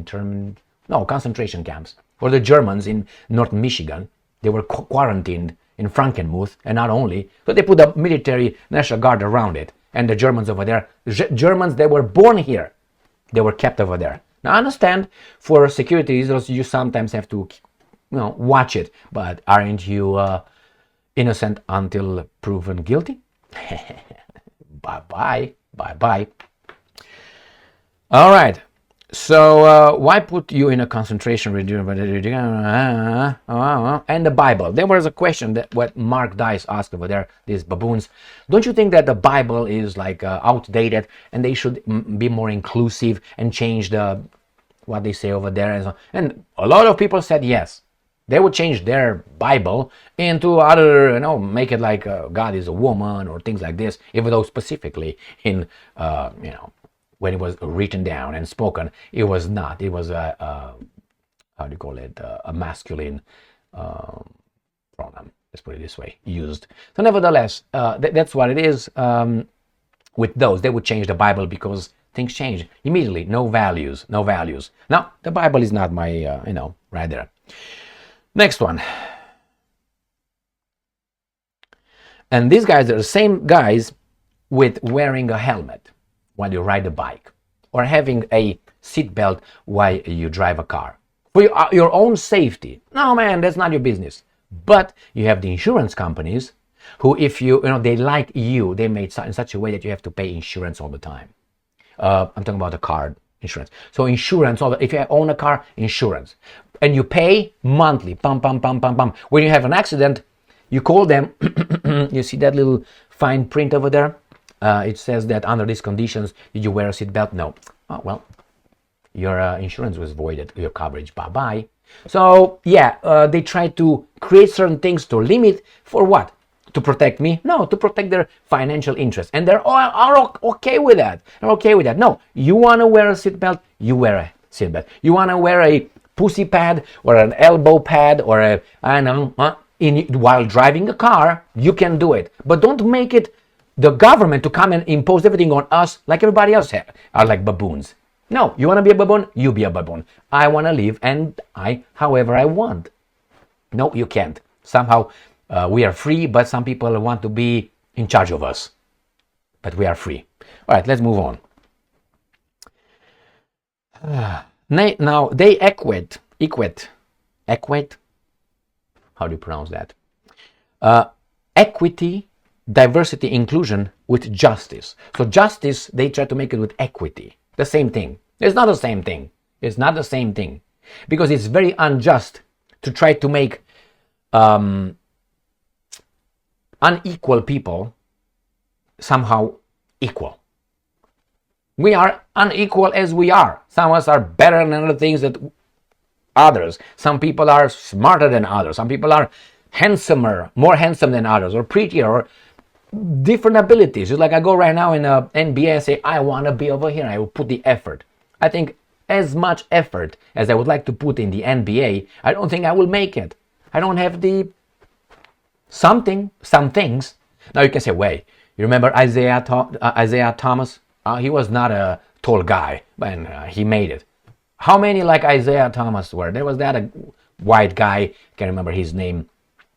[SPEAKER 1] concentration camps. Or the Germans in North Michigan, they were quarantined in Frankenmuth, and not only, so they put the military National Guard around it. And the Germans over there, Germans, they were born here. They were kept over there. Now I understand for security reasons you sometimes have to, watch it. But aren't you innocent until proven guilty? Bye bye. All right. So why put you in a concentration region? And the Bible. There was a question that what Mark Dice asked over there. These baboons. Don't you think that the Bible is like outdated and they should be more inclusive and change what they say over there? And a lot of people said yes. They would change their Bible into other, make it like God is a woman or things like this, even though specifically in, when it was written down and spoken, it was not. It was a masculine pronoun. Let's put it this way, used. So nevertheless, that's what it is. With those, they would change the Bible because things change immediately. No values. Now, the Bible is not my, right there. Next one. And these guys are the same guys with wearing a helmet while you ride a bike or having a seatbelt while you drive a car for your own safety. No, man, that's not your business. But you have the insurance companies who, if they like you, they made in such a way that you have to pay insurance all the time. I'm talking about the car insurance. So insurance, if you own a car, insurance. And you pay monthly, pum. When you have an accident, you call them. You see that little fine print over there? It says that under these conditions, did you wear a seatbelt? No. Oh, well, your insurance was voided, your coverage, bye-bye. So, yeah, they try to create certain things to limit for what? To protect me? No, to protect their financial interests. And they're all okay with that. They're okay with that. No, you want to wear a seatbelt? You wear a seatbelt. You want to wear a pussy pad or an elbow pad or while driving a car, you can do it. But don't make it the government to come and impose everything on us like everybody else are like baboons. No, you want to be a baboon? You be a baboon. I want to live and however I want. No, you can't. Somehow we are free, but some people want to be in charge of us. But we are free. All right, let's move on. Now they equate, how do you pronounce that? Equity, diversity, inclusion with justice. So justice, they try to make it with equity. The same thing. It's not the same thing. It's not the same thing. Because it's very unjust to try to make unequal people somehow equal. We are unequal as we are. Some of us are better than other things than others. Some people are smarter than others. Some people are handsomer, more handsome than others, or prettier, or different abilities. Just like I go right now in the NBA and say, I want to be over here. I will put the effort. I think as much effort as I would like to put in the NBA, I don't think I will make it. I don't have some things. Now you can say, wait, you remember Isaiah Thomas? He was not a tall guy, but he made it. How many like Isaiah Thomas were? There was that a white guy, can't remember his name.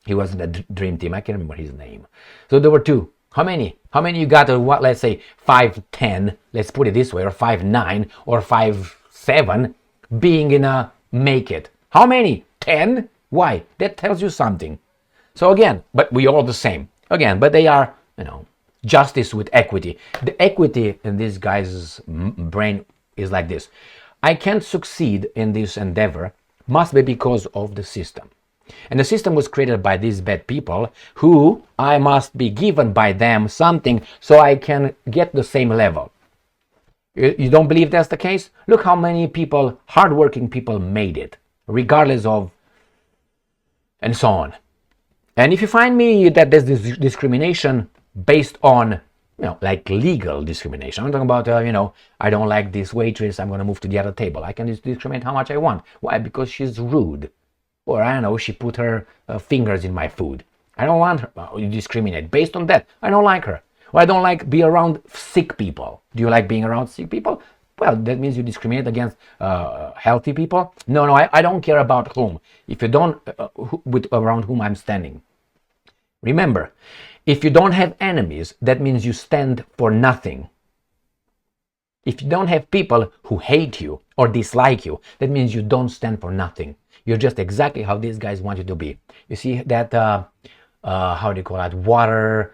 [SPEAKER 1] He was in the dream team. I can't remember his name. So there were two. How many? How many you got? Let's say 5'10", let's put it this way, or 5'9", or 5'7", being in a make it. How many? 10? Why? That tells you something. So again, but we all the same. Again, but they are, justice with equity. The equity in this guy's brain is like this. I can't succeed in this endeavor must be because of the system. And the system was created by these bad people who I must be given by them something so I can get the same level. You don't believe that's the case? Look how many people, hardworking people, made it, regardless of, and so on. And if you find me that there's this discrimination based on, like legal discrimination. I'm talking about, I don't like this waitress, I'm going to move to the other table. I can discriminate how much I want. Why? Because she's rude. Or I don't know, she put her fingers in my food. I don't want her. You discriminate based on that. I don't like her. Or I don't like be around sick people. Do you like being around sick people? Well, that means you discriminate against healthy people. No, I don't care about whom. If you don't, around whom I'm standing. Remember, if you don't have enemies, that means you stand for nothing. If you don't have people who hate you or dislike you, that means you don't stand for nothing. You're just exactly how these guys want you to be. You see that, how do you call that, water,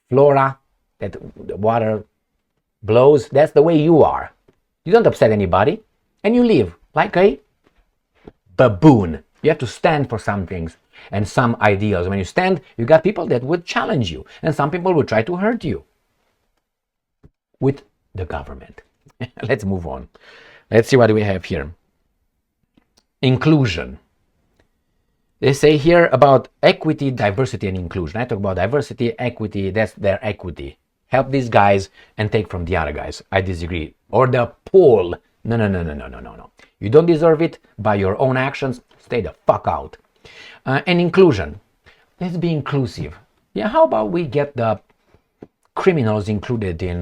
[SPEAKER 1] flora, that the water blows, that's the way you are. You don't upset anybody, and you live like a baboon. You have to stand for some things and some ideals. When you stand, you got people that would challenge you, and some people would try to hurt you with the government. Let's move on. Let's see what we have here. Inclusion. They say here about equity, diversity, and inclusion. I talk about diversity, equity, that's their equity. Help these guys and take from the other guys. I disagree. Or the poor. No. You don't deserve it by your own actions. Stay the fuck out. And inclusion. Let's be inclusive. Yeah, how about we get the criminals included in,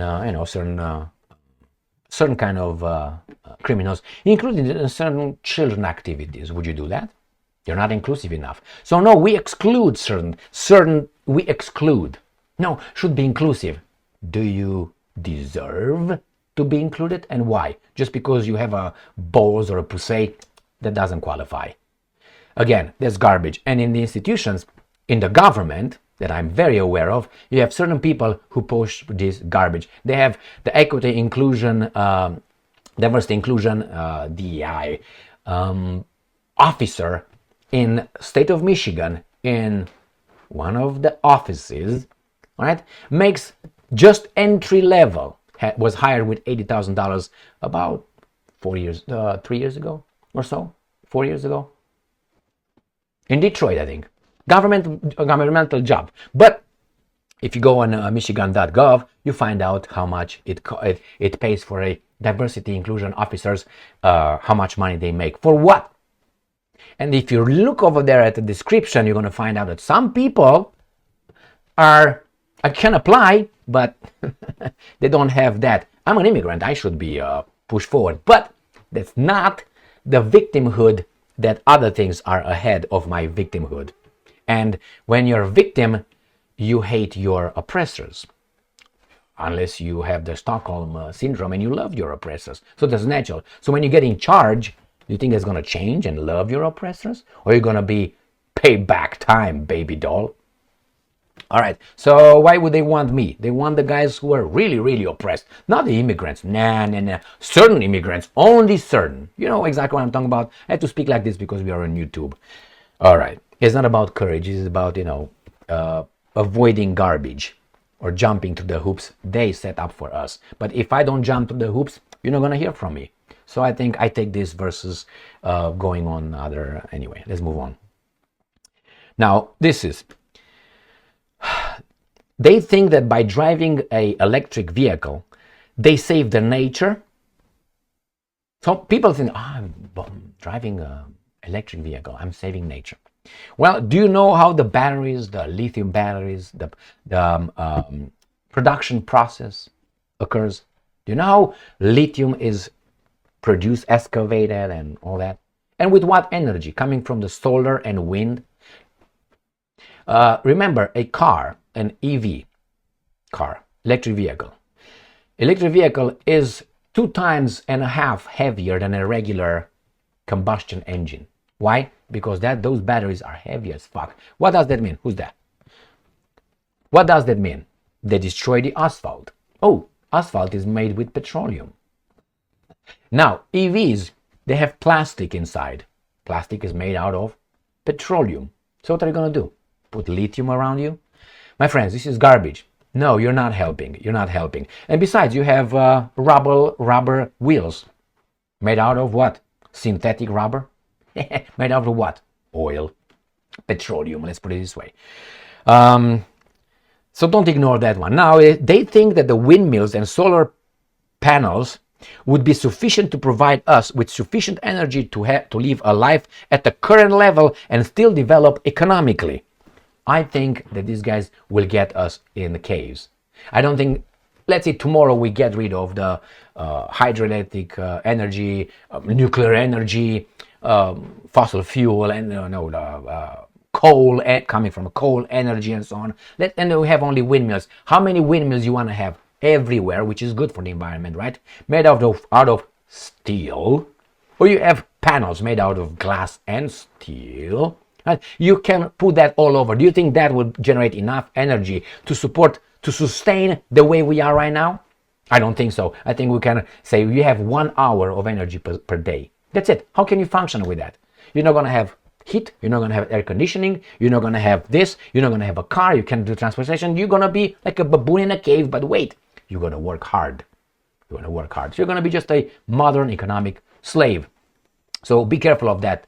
[SPEAKER 1] certain kind of criminals, including in certain children activities. Would you do that? You're not inclusive enough. So no, we exclude certain, we exclude. No, should be inclusive. Do you deserve to be included, and why? Just because you have a balls or a pussy, that doesn't qualify. Again, that's garbage. And in the institutions, in the government, that I'm very aware of, you have certain people who push this garbage. They have the equity, inclusion, diversity, inclusion, DEI officer in state of Michigan, in one of the offices, right, makes just entry level, was hired with $80,000 about 3 years ago or so, 4 years ago, in Detroit, I think. Governmental job. But if you go on michigan.gov, you find out how much it pays for a diversity inclusion officers, how much money they make. For what? And if you look over there at the description, you're going to find out that some people I can apply, but they don't have that. I'm an immigrant. I should be pushed forward. But that's not the victimhood that other things are ahead of my victimhood. And when you're a victim, you hate your oppressors. Unless you have the Stockholm syndrome and you love your oppressors. So that's natural. So when you get in charge, do you think that's going to change and love your oppressors? Or are you going to be payback time, baby doll? All right, so why would they want me? They want the guys who are really, really oppressed. Not the immigrants. Nah. Certain immigrants, only certain. You know exactly what I'm talking about. I have to speak like this because we are on YouTube. All right, it's not about courage. It's about, avoiding garbage or jumping to the hoops they set up for us. But if I don't jump to the hoops, you're not going to hear from me. So I think I take this versus going on other. Anyway, let's move on. Now, this is... They think that by driving an electric vehicle, they save the nature. So people think, I'm driving an electric vehicle, I'm saving nature. Well, do you know how the batteries, the lithium batteries, the production process occurs? Do you know how lithium is produced, excavated, and all that? And with what energy? Coming from the solar and wind? Remember, a car, an EV car, electric vehicle. Electric vehicle is 2.5 times heavier than a regular combustion engine. Why? Because those batteries are heavy as fuck. What does that mean? Who's that? What does that mean? They destroy the asphalt. Oh, asphalt is made with petroleum. Now, EVs, they have plastic inside. Plastic is made out of petroleum. So what are you going to do? Put lithium around you? My friends, this is garbage. No, you're not helping. You're not helping. And besides, you have rubber wheels. Made out of what? Synthetic rubber? Made out of what? Oil. Petroleum, let's put it this way. So don't ignore that one. Now, they think that the windmills and solar panels would be sufficient to provide us with sufficient energy to live a life at the current level and still develop economically. I think that these guys will get us in the caves. I don't think, let's say tomorrow we get rid of the hydroelectric energy, nuclear energy, fossil fuel, and coal, coming from coal energy and so on. And we have only windmills. How many windmills you want to have? everywhere, which is good for the environment, right? Made out of steel, or you have panels made out of glass and steel. Right? You can put that all over. Do you think that would generate enough energy to sustain the way we are right now? I don't think so. I think we can say you have 1 hour of energy per day. That's it. How can you function with that? You're not going to have heat. You're not going to have air conditioning. You're not going to have this. You're not going to have a car. You can't do transportation. You're going to be like a baboon in a cave. But wait, you're going to work hard. You're going to work hard. So you're going to be just a modern economic slave. So be careful of that.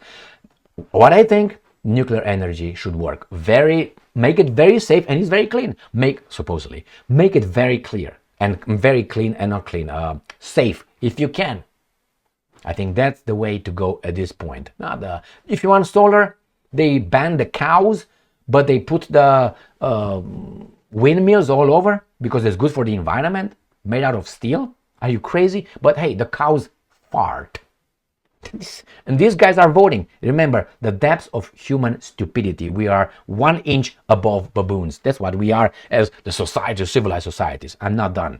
[SPEAKER 1] What I think, nuclear energy should work. Make it very safe, and it's very clean. Make it very clear and very clean and not clean. Safe, if you can. I think that's the way to go at this point. If you want solar, they ban the cows, but they put the windmills all over because it's good for the environment, made out of steel. Are you crazy? But hey, the cows fart. And these guys are voting. Remember, the depth of human stupidity. We are 1 inch above baboons. That's what we are as the society, civilized societies. I'm not done.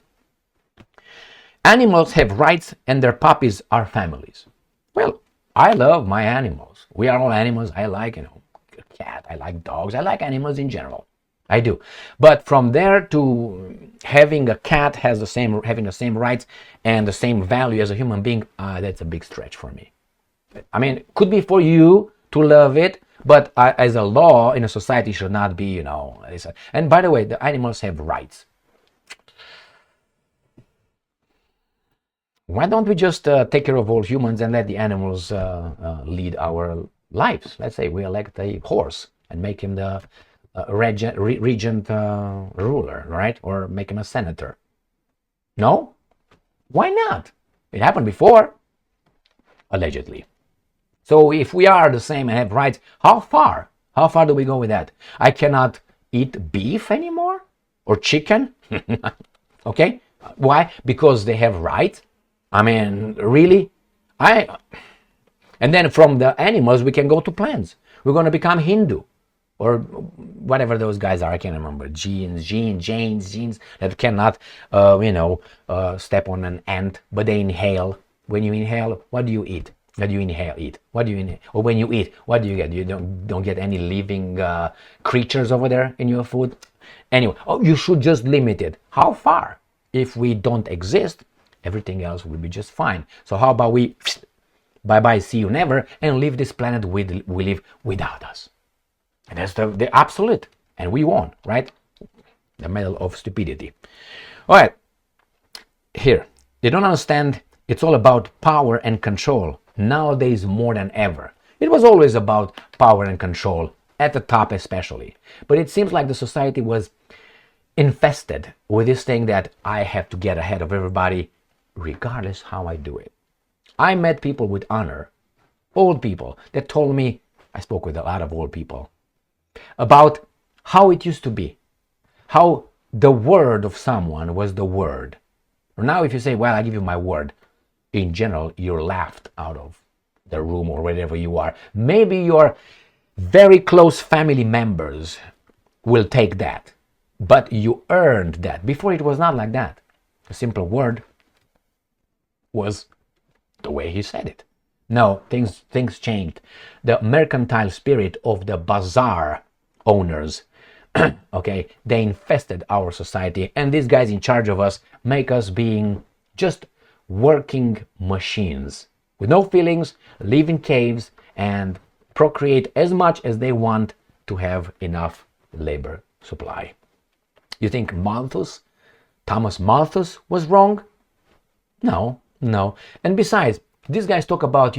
[SPEAKER 1] Animals have rights and their puppies are families. Well, I love my animals. We are all animals. I like, a cat. I like dogs. I like animals in general. I do. But from there to having a cat having the same rights and the same value as a human being, that's a big stretch for me. I mean, it could be for you to love it, but as a law in a society should not be, And by the way, the animals have rights. Why don't we just take care of all humans and let the animals lead our lives? Let's say we elect a horse and make him the regent ruler, right? Or make him a senator. No? Why not? It happened before, allegedly. So if we are the same and have rights, how far? How far do we go with that? I cannot eat beef anymore? Or chicken? Okay? Why? Because they have rights? I mean, really? And then from the animals, we can go to plants. We're going to become Hindu. Or whatever those guys are, I can't remember. Genes that cannot, step on an ant, but they inhale. When you inhale, what do you eat? What do you eat? What do you inhale? Or when you eat, what do you get? You don't get any living creatures over there in your food? Anyway, you should just limit it. How far? If we don't exist, everything else will be just fine. So how about we bye-bye, see you never, and leave this planet we live without us? And that's the absolute. And we won, right? The medal of stupidity. All right. Here. They don't understand it's all about power and control. Nowadays more than ever. It was always about power and control, at the top especially. But it seems like the society was infested with this thing that I have to get ahead of everybody, regardless how I do it. I met people with honor, old people, that told me, I spoke with a lot of old people, about how it used to be, how the word of someone was the word. Now if you say, well, I give you my word, in general, you're laughed out of the room or wherever you are. Maybe your very close family members will take that, but you earned that. Before it was not like that. A simple word was the way he said it. No, things changed. The mercantile spirit of the bazaar owners, okay, they infested our society, and these guys in charge of us make us being just working machines with no feelings, live in caves, and procreate as much as they want to have enough labor supply. You think Thomas Malthus was wrong? No. And besides, these guys talk about,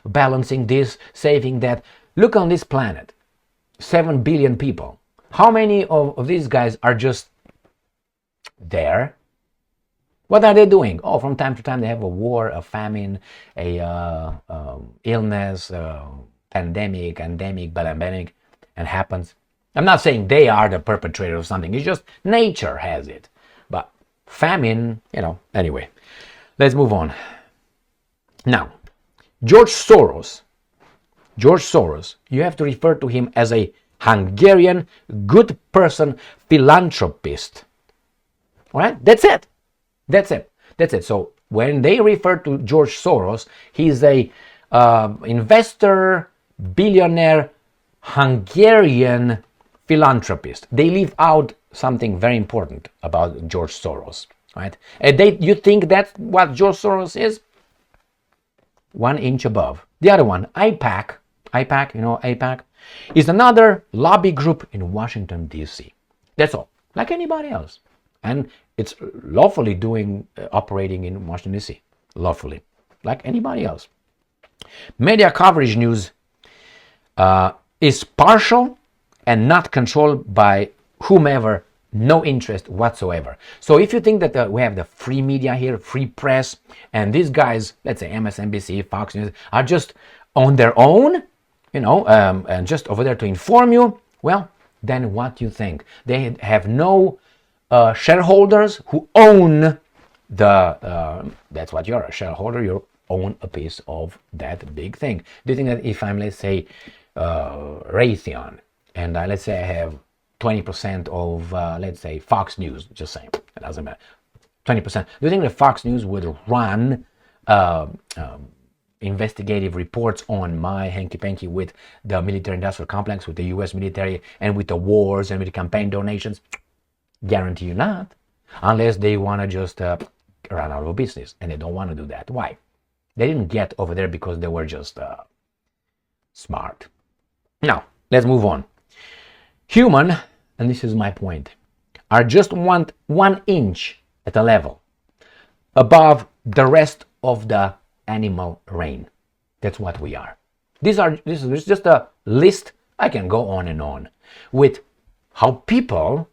[SPEAKER 1] balancing this, saving that. Look on this planet, 7 billion people. How many of these guys are just there? What are they doing? From time to time they have a war, a famine, a illness, pandemic, and happens. I'm not saying they are the perpetrator of something. It's just nature has it. But famine, anyway. Let's move on. Now, George Soros, you have to refer to him as a Hungarian good person philanthropist. All right, that's it. That's it. That's it. So when they refer to George Soros, he's a investor, billionaire, Hungarian philanthropist. They leave out something very important about George Soros, right? And you think that's what George Soros is? 1 inch above. The other one, AIPAC, you know, AIPAC, is another lobby group in Washington, D.C. That's all, like anybody else. And it's lawfully operating in Washington, D.C. Lawfully, like anybody else. Media coverage news is partial and not controlled by whomever, no interest whatsoever. So if you think that we have the free media here, free press, and these guys, let's say MSNBC, Fox News, are just on their own, you know, and just over there to inform you, well, then what do you think? They have no shareholders who own that's what you're, a shareholder, you own a piece of that big thing. Do you think that if I'm, let's say, Raytheon, and let's say I have 20% of, let's say, Fox News, just saying, it doesn't matter, 20%. Do you think that Fox News would run investigative reports on my hanky-panky with the military-industrial complex, with the U.S. military, and with the wars and with the campaign donations? Guarantee you not, unless they want to just run out of business, and they don't want to do that. Why? They didn't get over there because they were just smart. Now, let's move on. Human, and this is my point, are just 1 inch at a level above the rest of the animal reign. That's what we are. This is just a list. I can go on and on with how people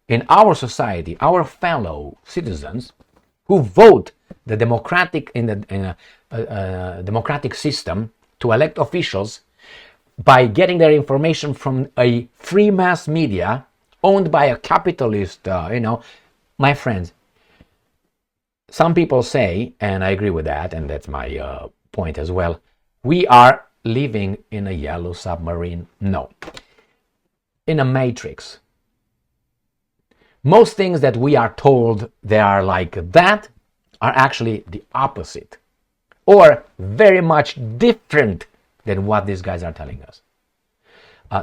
[SPEAKER 1] in our society, our fellow citizens who vote the democratic democratic system to elect officials by getting their information from a free mass media owned by a capitalist, my friends. Some people say, and I agree with that, and that's my point as well, we are living in a yellow submarine. No. In a matrix. Most things that we are told they are like that are actually the opposite, or very much different than what these guys are telling us.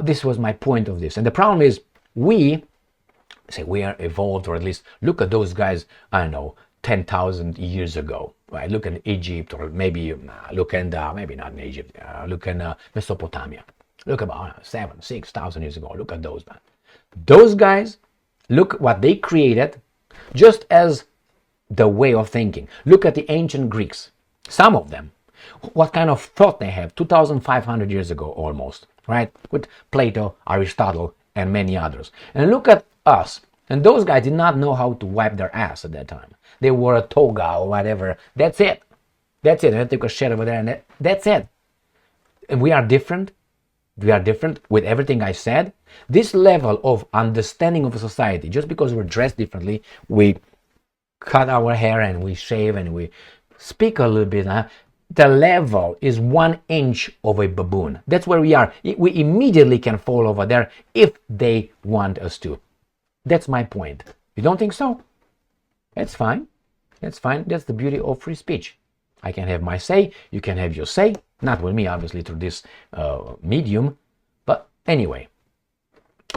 [SPEAKER 1] This was my point of this. And the problem is, we are evolved, or at least look at those guys, I don't know, 10,000 years ago. Right? Look in Egypt, or maybe look in, maybe not in Egypt, look in Mesopotamia. Look about 6,000 years ago. Look at those, man. Those guys, look what they created just as the way of thinking. Look at the ancient Greeks. Some of them, what kind of thought they have 2,500 years ago almost, right? With Plato, Aristotle, and many others. And look at us. And those guys did not know how to wipe their ass at that time. They wore a toga or whatever. That's it. That's it. I took a shit over there, and that's it. And we are different. We are different with everything I said. This level of understanding of a society, just because we're dressed differently, we cut our hair and we shave and we speak a little bit, the level is 1 inch of a baboon. That's where we are. We immediately can fall over there if they want us to. That's my point. You don't think so? That's fine. That's fine. That's the beauty of free speech. I can have my say. You can have your say. Not with me, obviously, through this medium. But anyway,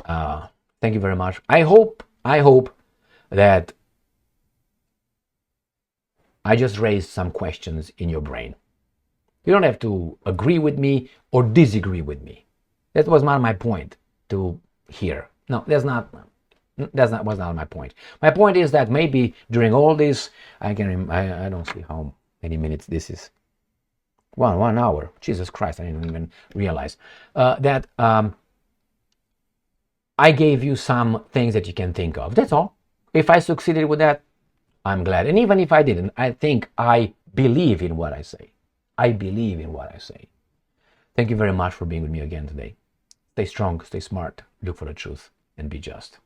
[SPEAKER 1] thank you very much. I hope that I just raised some questions in your brain. You don't have to agree with me or disagree with me. That was not my point to hear. No, was not my point. My point is that maybe during all this, I don't see how many minutes this is. 1 hour. Jesus Christ, I didn't even realize that I gave you some things that you can think of. That's all. If I succeeded with that, I'm glad. And even if I didn't, I think I believe in what I say. I believe in what I say. Thank you very much for being with me again today. Stay strong, stay smart, look for the truth, and be just.